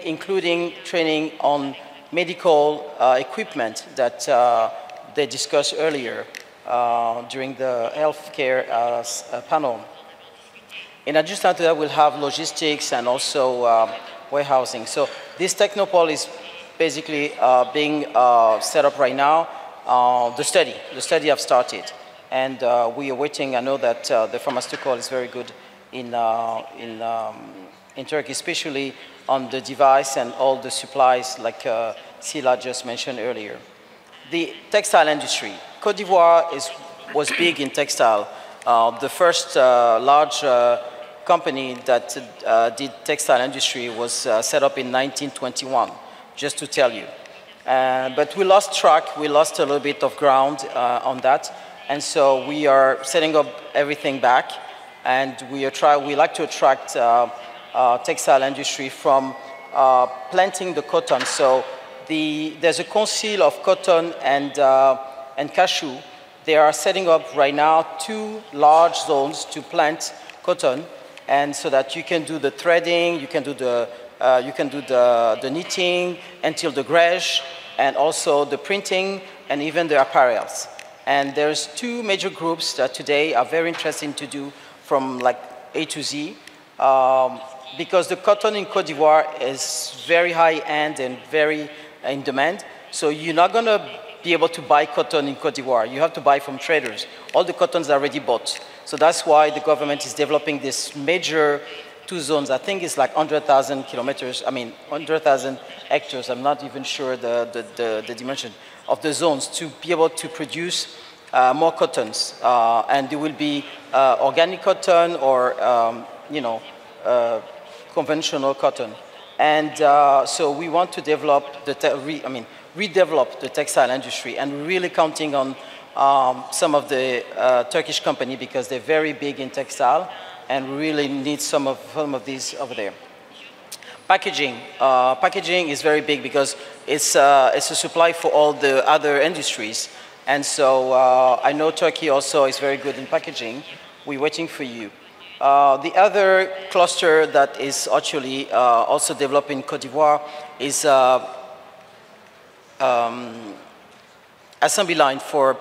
including training on medical equipment that they discussed earlier during the healthcare panel. In addition to that, we'll have logistics and also warehousing. So this technopole is basically being set up right now. The study have started, and we are waiting. I know that the pharmaceutical is very good in Turkey, especially on the device and all the supplies like Sila just mentioned earlier. The textile industry. Côte d'Ivoire was big in textile. The first large company that did textile industry was set up in 1921, just to tell you. But we lost track, we lost a little bit of ground on that, and so we are setting up everything back, and we like to attract textile industry from planting the cotton. So there's a council of cotton and cashew. They are setting up right now 2 large zones to plant cotton, and so that you can do the threading, you can do the knitting until the grège, and also the printing and even the apparels. And there's 2 major groups that today are very interesting to do from like A to Z, because the cotton in Côte d'Ivoire is very high-end and very in demand. So you're not going to be able to buy cotton in Côte d'Ivoire. You have to buy from traders. All the cottons are already bought. So that's why the government is developing this major 2 zones. I think it's like 100,000 kilometers, 100,000 hectares. I'm not even sure the dimension of the zones to be able to produce more cottons. And there will be organic cotton or, conventional cotton. And so we want to develop redevelop the textile industry, and really counting on some of the Turkish company because they're very big in textile and really need some of these over there. Packaging. Packaging is very big because it's a supply for all the other industries. And so I know Turkey also is very good in packaging. We're waiting for you. The other cluster that is actually also developing Côte d'Ivoire is assembly line for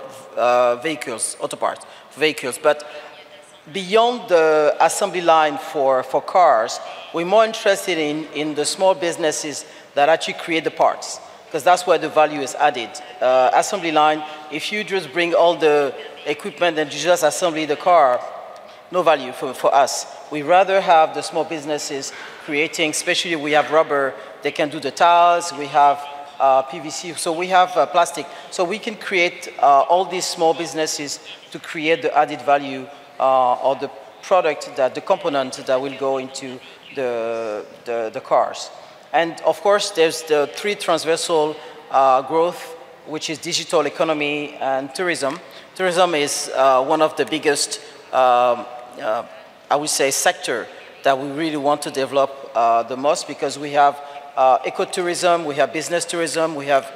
vehicles, auto parts, vehicles. But beyond the assembly line for cars, we're more interested in the small businesses that actually create the parts, because that's where the value is added. Assembly line, if you just bring all the equipment and you just assemble the car, no value for us. We rather have the small businesses creating, especially we have rubber, they can do the tiles, we have PVC, so we have plastic. So we can create all these small businesses to create the added value or the product, the component that will go into the cars. And of course, there's the 3 transversal growth, which is digital economy and tourism. Tourism is one of the biggest, I would say, sector that we really want to develop the most, because we have ecotourism, we have business tourism, we have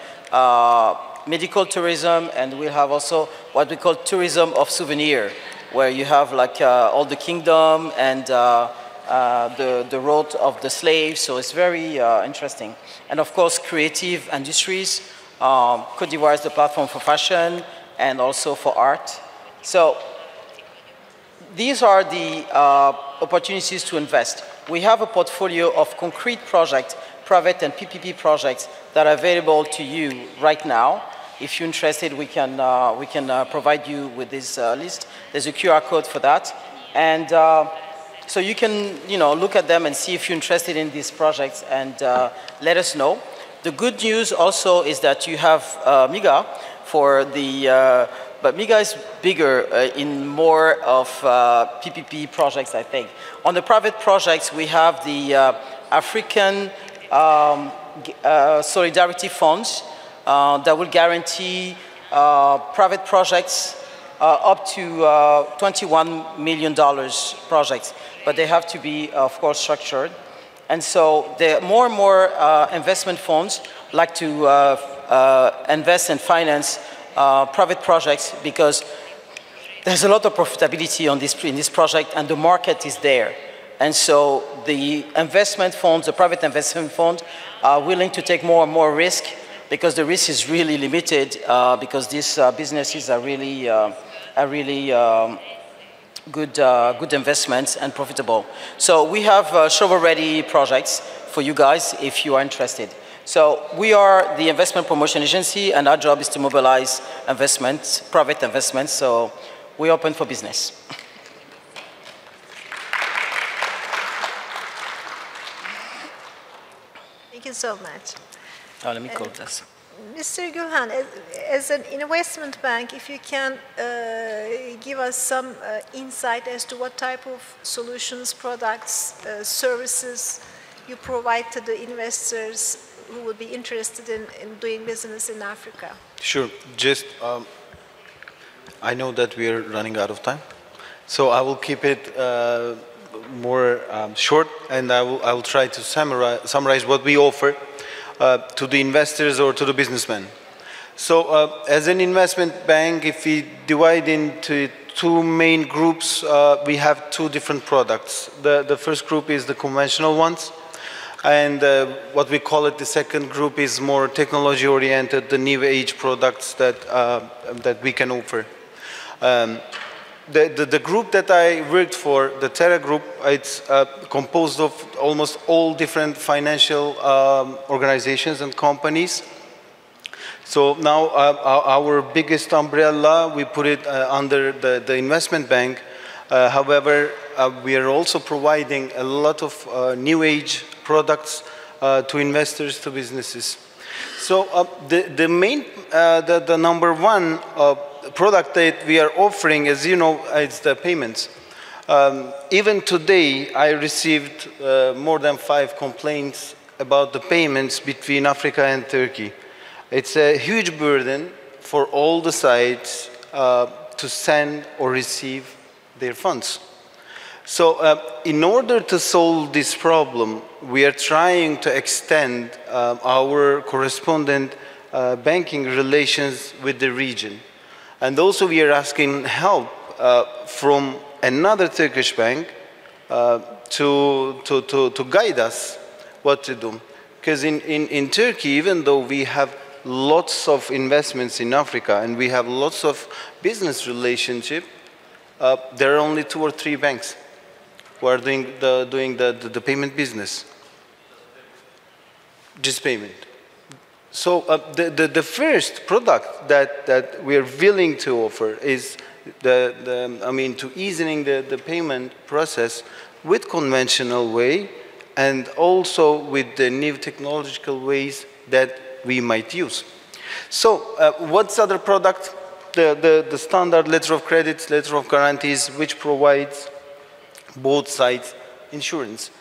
medical tourism, and we have also what we call tourism of souvenir, where you have like all the kingdom and the road of the slaves. So it's very interesting. And of course, creative industries. Côte d'Ivoire is the platform for fashion and also for art. So these are the opportunities to invest. We have a portfolio of concrete projects, private and PPP projects that are available to you right now. If you're interested, we can provide you with this list. There's a QR code for that. And so you can look at them and see if you're interested in these projects and let us know. The good news also is that you have MIGA for the But MIGA is bigger in more of PPP projects, I think. On the private projects, we have the African Solidarity Funds that will guarantee private projects up to $21 million projects. But they have to be, of course, structured. And so there are more and more investment funds like to invest and finance private projects because there's a lot of profitability in this project and the market is there. And so the investment funds, the private investment funds, are willing to take more and more risk because the risk is really limited because these businesses are really good investments and profitable. So we have shovel-ready projects for you guys if you are interested. So we are the investment promotion agency and our job is to mobilize investments, private investments, so we're open for business. Thank you so much. Oh, let me call this. Mr. Gülhan, as an investment bank, if you can give us some insight as to what type of solutions, products, services you provide to the investors who would be interested in doing business in Africa. Sure. Just, I know that we are running out of time, so I will keep it more short, and I will try to summarize what we offer to the investors or to the businessmen. So as an investment bank, if we divide into two main groups, we have two different products. The first group is the conventional ones, and what we call it, the second group is more technology-oriented, the new age products that we can offer. The group that I worked for, the Terra Group, it's composed of almost all different financial organizations and companies. So now our biggest umbrella, we put it under the investment bank. However, we are also providing a lot of new age products to investors, to businesses. So the main, the number one product that we are offering, as you know, is the payments. Even today, I received more than 5 complaints about the payments between Africa and Turkey. It's a huge burden for all the sides to send or receive their funds. So in order to solve this problem, we are trying to extend our correspondent banking relations with the region. And also we are asking help from another Turkish bank to guide us what to do. Because in Turkey, even though we have lots of investments in Africa and we have lots of business relationship, there are only 2 or 3 banks who are doing the payment business. Just payment. So the first product that we are willing to offer is to easing the payment process with conventional way and also with the new technological ways that we might use. So what's other product? The standard letter of credit, letter of guarantees, which provides both sides insurance.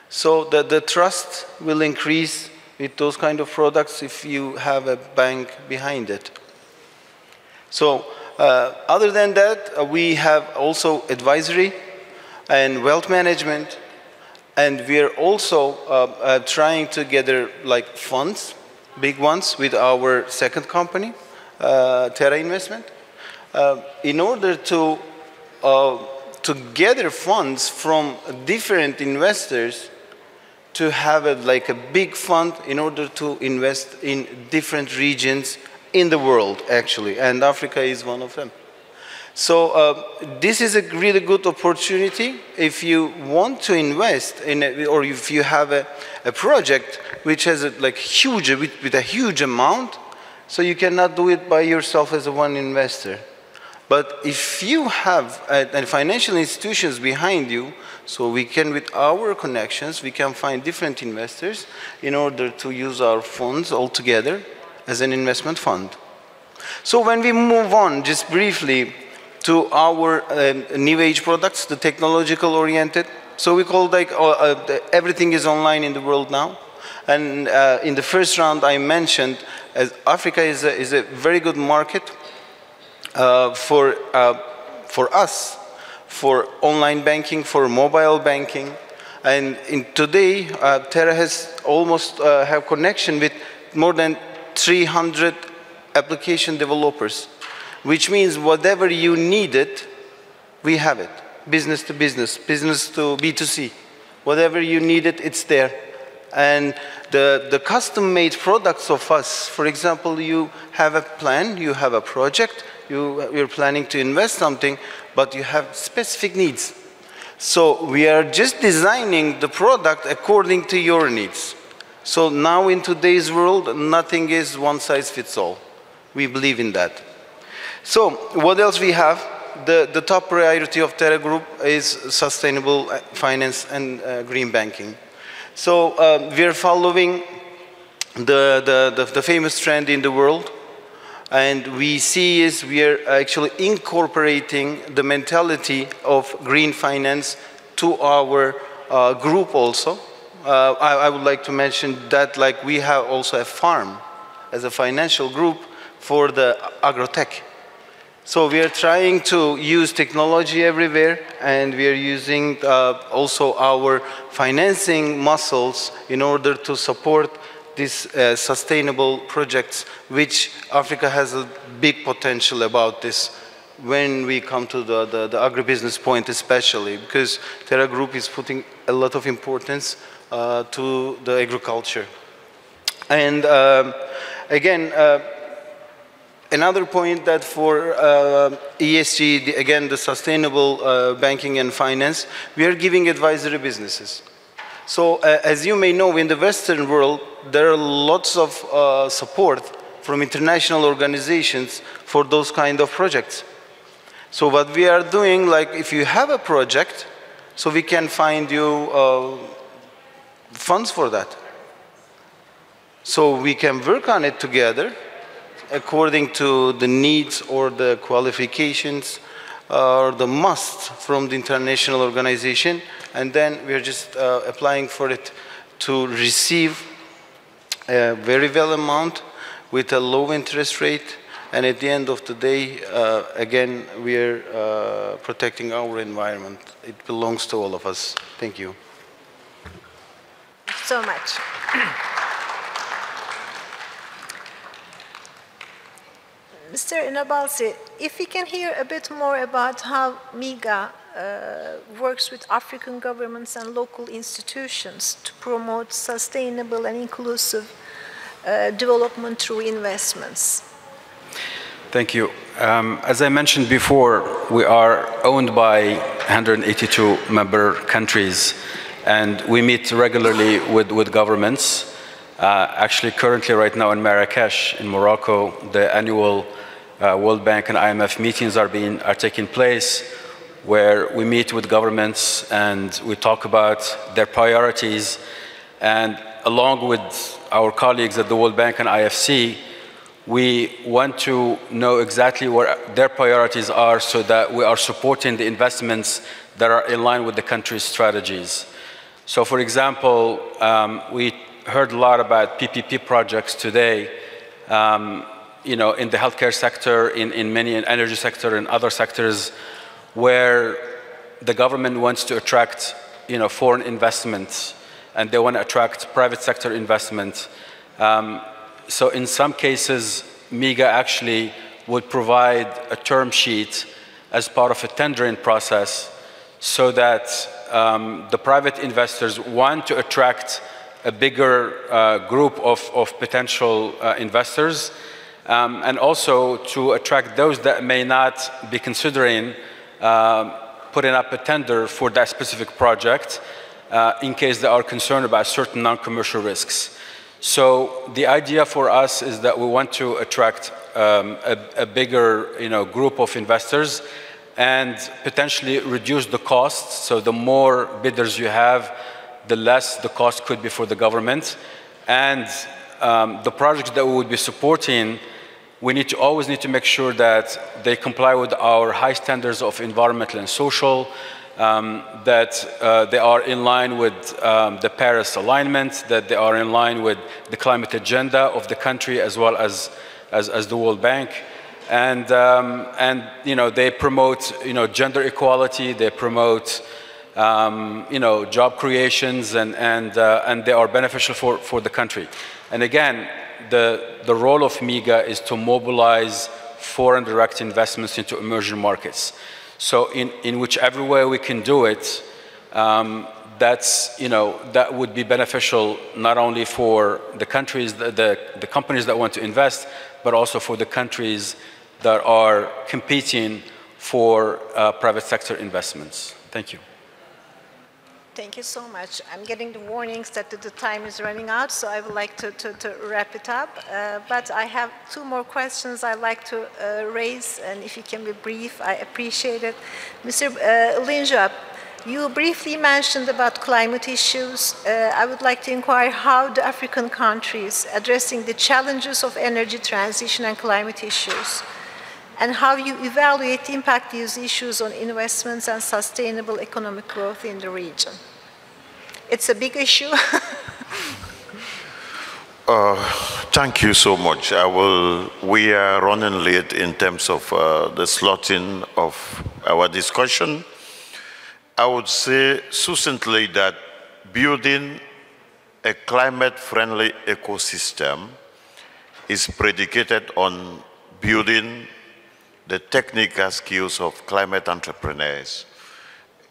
So the trust will increase with those kind of products if you have a bank behind it. So other than that, we have also advisory and wealth management, and we are also trying to gather like funds, big ones, with our second company, Terra Investment, in order to gather funds from different investors to have like a big fund in order to invest in different regions in the world, actually, and Africa is one of them. So this is a really good opportunity if you want to invest in it, or if you have a project which has with a huge amount, so you cannot do it by yourself as a one investor. But if you have financial institutions behind you, so we can, with our connections, we can find different investors in order to use our funds all together as an investment fund. So when we move on, just briefly, to our new age products, the technological oriented. So we call like everything is online in the world now. And in the first round I mentioned, as Africa is a very good market for us, for online banking, for mobile banking. And today, Terra has almost have connection with more than 300 application developers, which means whatever you needed, we have it. Business to business, business to B2C. Whatever you needed, it's there. And the custom-made products of us, for example, you have a plan, you have a project, you're planning to invest something, but you have specific needs. So we are just designing the product according to your needs. So now in today's world, nothing is one size fits all. We believe in that. So what else we have? The top priority of Terra Group is sustainable finance and green banking. So we are following the famous trend in the world. And we see is we are actually incorporating the mentality of green finance to our group also. I would like to mention that like we have also a farm as a financial group for the agrotech. So we are trying to use technology everywhere, and we are using also our financing muscles in order to support these sustainable projects, which Africa has a big potential about this when we come to the agribusiness point especially, because Terra Group is putting a lot of importance to the agriculture. And again, another point that for ESG, again, the sustainable banking and finance, we are giving advisory businesses. So as you may know, in the Western world, there are lots of support from international organizations for those kind of projects. So what we are doing, like if you have a project, so we can find you funds for that. So we can work on it together according to the needs or the qualifications or the must from the international organization, and then we are just applying for it to receive a very well amount with a low interest rate, and at the end of the day, again, we are protecting our environment. It belongs to all of us. Thank you. Thank you so much. Mr. Inabalsi, if we can hear a bit more about how MIGA works with African governments and local institutions to promote sustainable and inclusive development through investments. Thank you. As I mentioned before, we are owned by 182 member countries, and we meet regularly with governments. Actually, currently right now in Marrakesh, in Morocco, the annual World Bank and IMF meetings are taking place, where we meet with governments and we talk about their priorities. And along with our colleagues at the World Bank and IFC, we want to know exactly what their priorities are so that we are supporting the investments that are in line with the country's strategies. So for example, we heard a lot about PPP projects today, you know, in the healthcare sector, in many energy sector and other sectors, where the government wants to attract, you know, foreign investments, and they want to attract private sector investment. So in some cases, MIGA actually would provide a term sheet as part of a tendering process, so that the private investors want to attract a bigger group of potential investors, and also to attract those that may not be considering putting up a tender for that specific project in case they are concerned about certain non-commercial risks. So the idea for us is that we want to attract a bigger, you know, group of investors and potentially reduce the costs. So the more bidders you have, the less the cost could be for the government. And the projects that we would be supporting we always need to make sure that they comply with our high standards of environmental and social, that they are in line with the Paris alignment, that they are in line with the climate agenda of the country as well as the World Bank. And they promote, gender equality, they promote, job creations, and they are beneficial for the country. And again, the role of MIGA is to mobilize foreign direct investments into emerging markets. So in whichever way we can do it, that would be beneficial not only for the countries, the companies that want to invest, but also for the countries that are competing for private sector investments. Thank you. Thank you so much. I'm getting the warnings that the time is running out, so I would like to wrap it up. But I have two more questions I'd like to raise, and if you can be brief, I appreciate it. Mr. Linjap, you briefly mentioned about climate issues. I would like to inquire how the African countries addressing the challenges of energy transition and climate issues, and how you evaluate the impact these issues on investments and sustainable economic growth in the region. It's a big issue. Thank you so much. We are running late in terms of the slotting of our discussion. I would say succinctly that building a climate-friendly ecosystem is predicated on building the technical skills of climate entrepreneurs.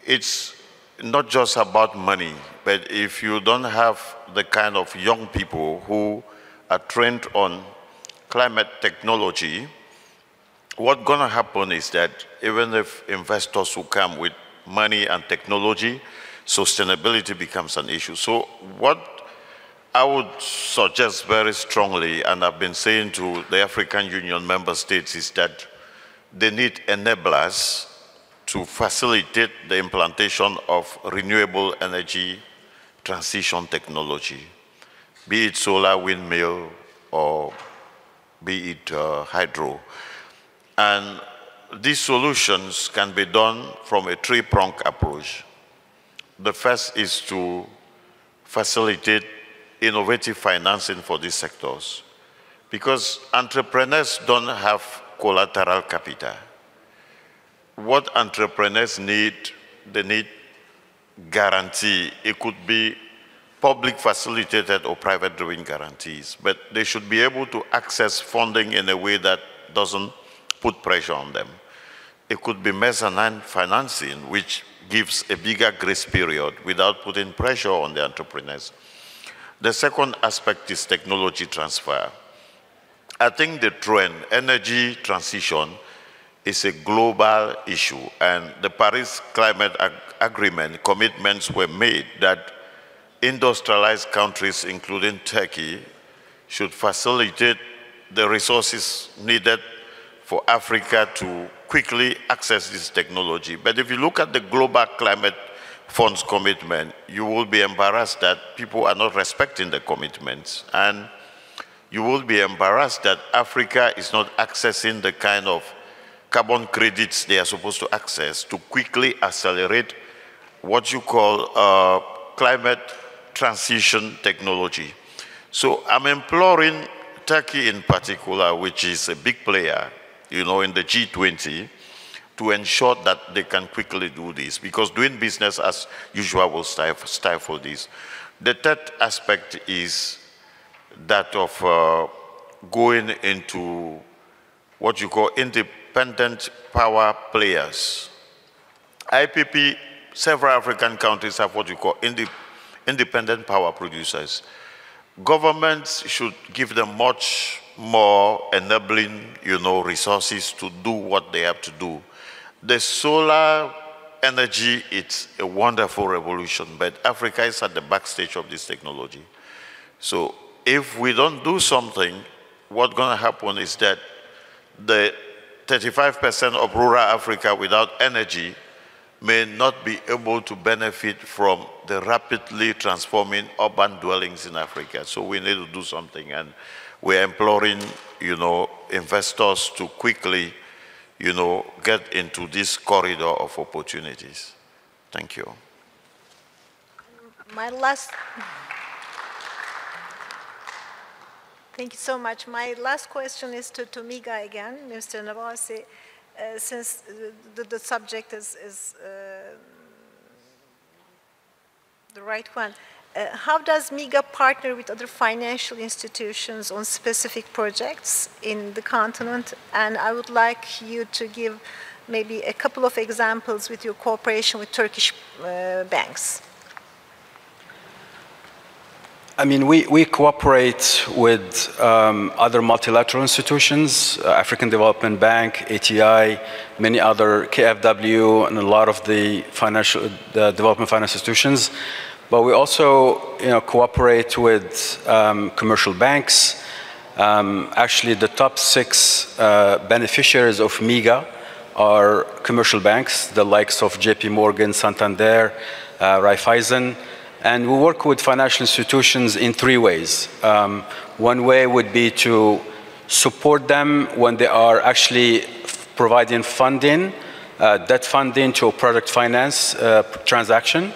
It's not just about money, but if you don't have the kind of young people who are trained on climate technology, what's going to happen is that even if investors who come with money and technology, sustainability becomes an issue. So what I would suggest very strongly, and I've been saying to the African Union member states, is that they need enablers to facilitate the implantation of renewable energy transition technology, be it solar, windmill, or be it hydro. And these solutions can be done from a three-pronged approach. The first is to facilitate innovative financing for these sectors, because entrepreneurs don't have collateral capital. What entrepreneurs need, they need guarantee. It could be public facilitated or private driven guarantees, but they should be able to access funding in a way that doesn't put pressure on them. It could be mezzanine financing, which gives a bigger grace period without putting pressure on the entrepreneurs. The second aspect is technology transfer. I think the trend, energy transition, is a global issue, and the Paris Climate Agreement commitments were made that industrialized countries, including Turkey, should facilitate the resources needed for Africa to quickly access this technology. But if you look at the Global Climate Fund's commitment, you will be embarrassed that people are not respecting the commitments. And you will be embarrassed that Africa is not accessing the kind of carbon credits they are supposed to access to quickly accelerate what you call climate transition technology. So I'm imploring Turkey in particular, which is a big player, in the G20, to ensure that they can quickly do this, because doing business as usual will stifle this. The third aspect is that of going into what you call independent power players. IPP, several African countries have what you call independent power producers. Governments should give them much more enabling, resources to do what they have to do. The solar energy, it's a wonderful revolution, but Africa is at the backstage of this technology. So if we don't do something, what's going to happen is that the 35% of rural Africa without energy may not be able to benefit from the rapidly transforming urban dwellings in Africa. So we need to do something. And we're imploring, investors to quickly, get into this corridor of opportunities. Thank you. Thank you so much. My last question is to MIGA again, Mr. Nabulsi, since the subject is the right one. How does MIGA partner with other financial institutions on specific projects in the continent? And I would like you to give maybe a couple of examples with your cooperation with Turkish banks. I mean, we cooperate with other multilateral institutions, African Development Bank, ATI, many other, KfW, and a lot of the development finance institutions. But we also, cooperate with commercial banks. Actually, the top 6 beneficiaries of MIGA are commercial banks, the likes of JP Morgan, Santander, Raiffeisen. And we work with financial institutions in 3 ways. One way would be to support them when they are actually providing funding, debt funding to a project finance transaction.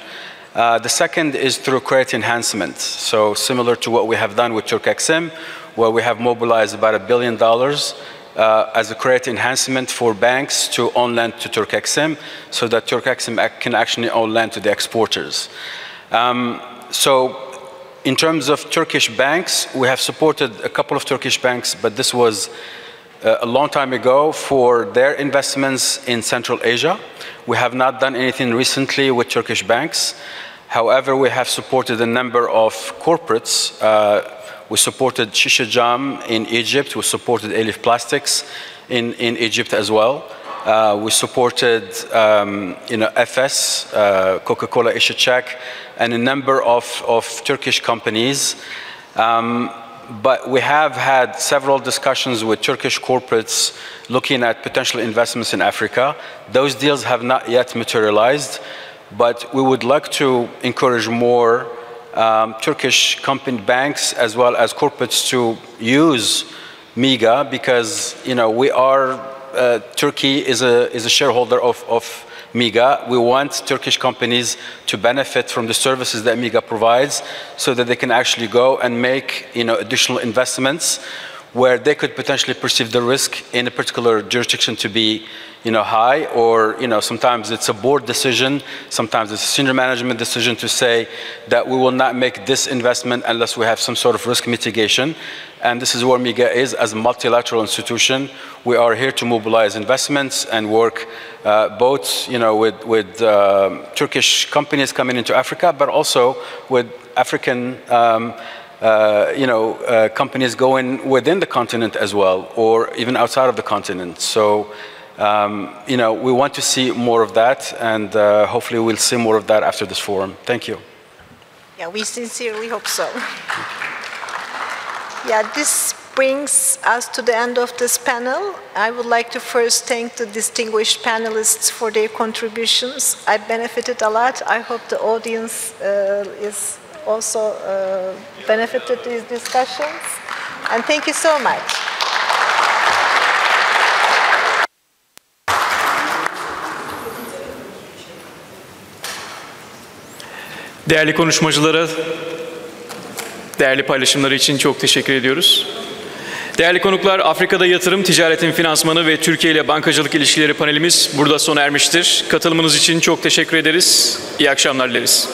The second is through credit enhancement. So similar to what we have done with Turk-Exim, where we have mobilized about $1 billion as a credit enhancement for banks to own land to Turk-Exim, so that Turk-Exim can actually own land to the exporters. So in terms of Turkish banks, we have supported a couple of Turkish banks, but this was a long time ago for their investments in Central Asia. We have not done anything recently with Turkish banks. However, we have supported a number of corporates. We supported Shisha Jam in Egypt. We supported Elif Plastics in Egypt as well. We supported, FS, Coca-Cola Ishacek, and a number of Turkish companies. But we have had several discussions with Turkish corporates looking at potential investments in Africa. Those deals have not yet materialized, but we would like to encourage more Turkish company banks as well as corporates to use MIGA, because Turkey is a shareholder of MIGA. We want Turkish companies to benefit from the services that MIGA provides, so that they can actually go and make additional investments where they could potentially perceive the risk in a particular jurisdiction to be high, or sometimes it's a board decision, sometimes it's a senior management decision to say that we will not make this investment unless we have some sort of risk mitigation. And this is where MIGA is as a multilateral institution. We are here to mobilize investments and work both with Turkish companies coming into Africa, but also with African companies going within the continent as well, or even outside of the continent. So we want to see more of that, and hopefully we'll see more of that after this forum. Thank you. Yeah, we sincerely hope so. Yeah, this brings us to the end of this panel. I would like to first thank the distinguished panelists for their contributions. I benefited a lot. I hope the audience is also benefited these discussions. And thank you so much. Değerli konuşmacılara, değerli paylaşımları için çok teşekkür ediyoruz. Değerli konuklar, Afrika'da Yatırım Ticaretin Finansmanı ve Türkiye ile Bankacılık İlişkileri panelimiz burada sona ermiştir. Katılımınız için çok teşekkür ederiz. İyi akşamlar dileriz.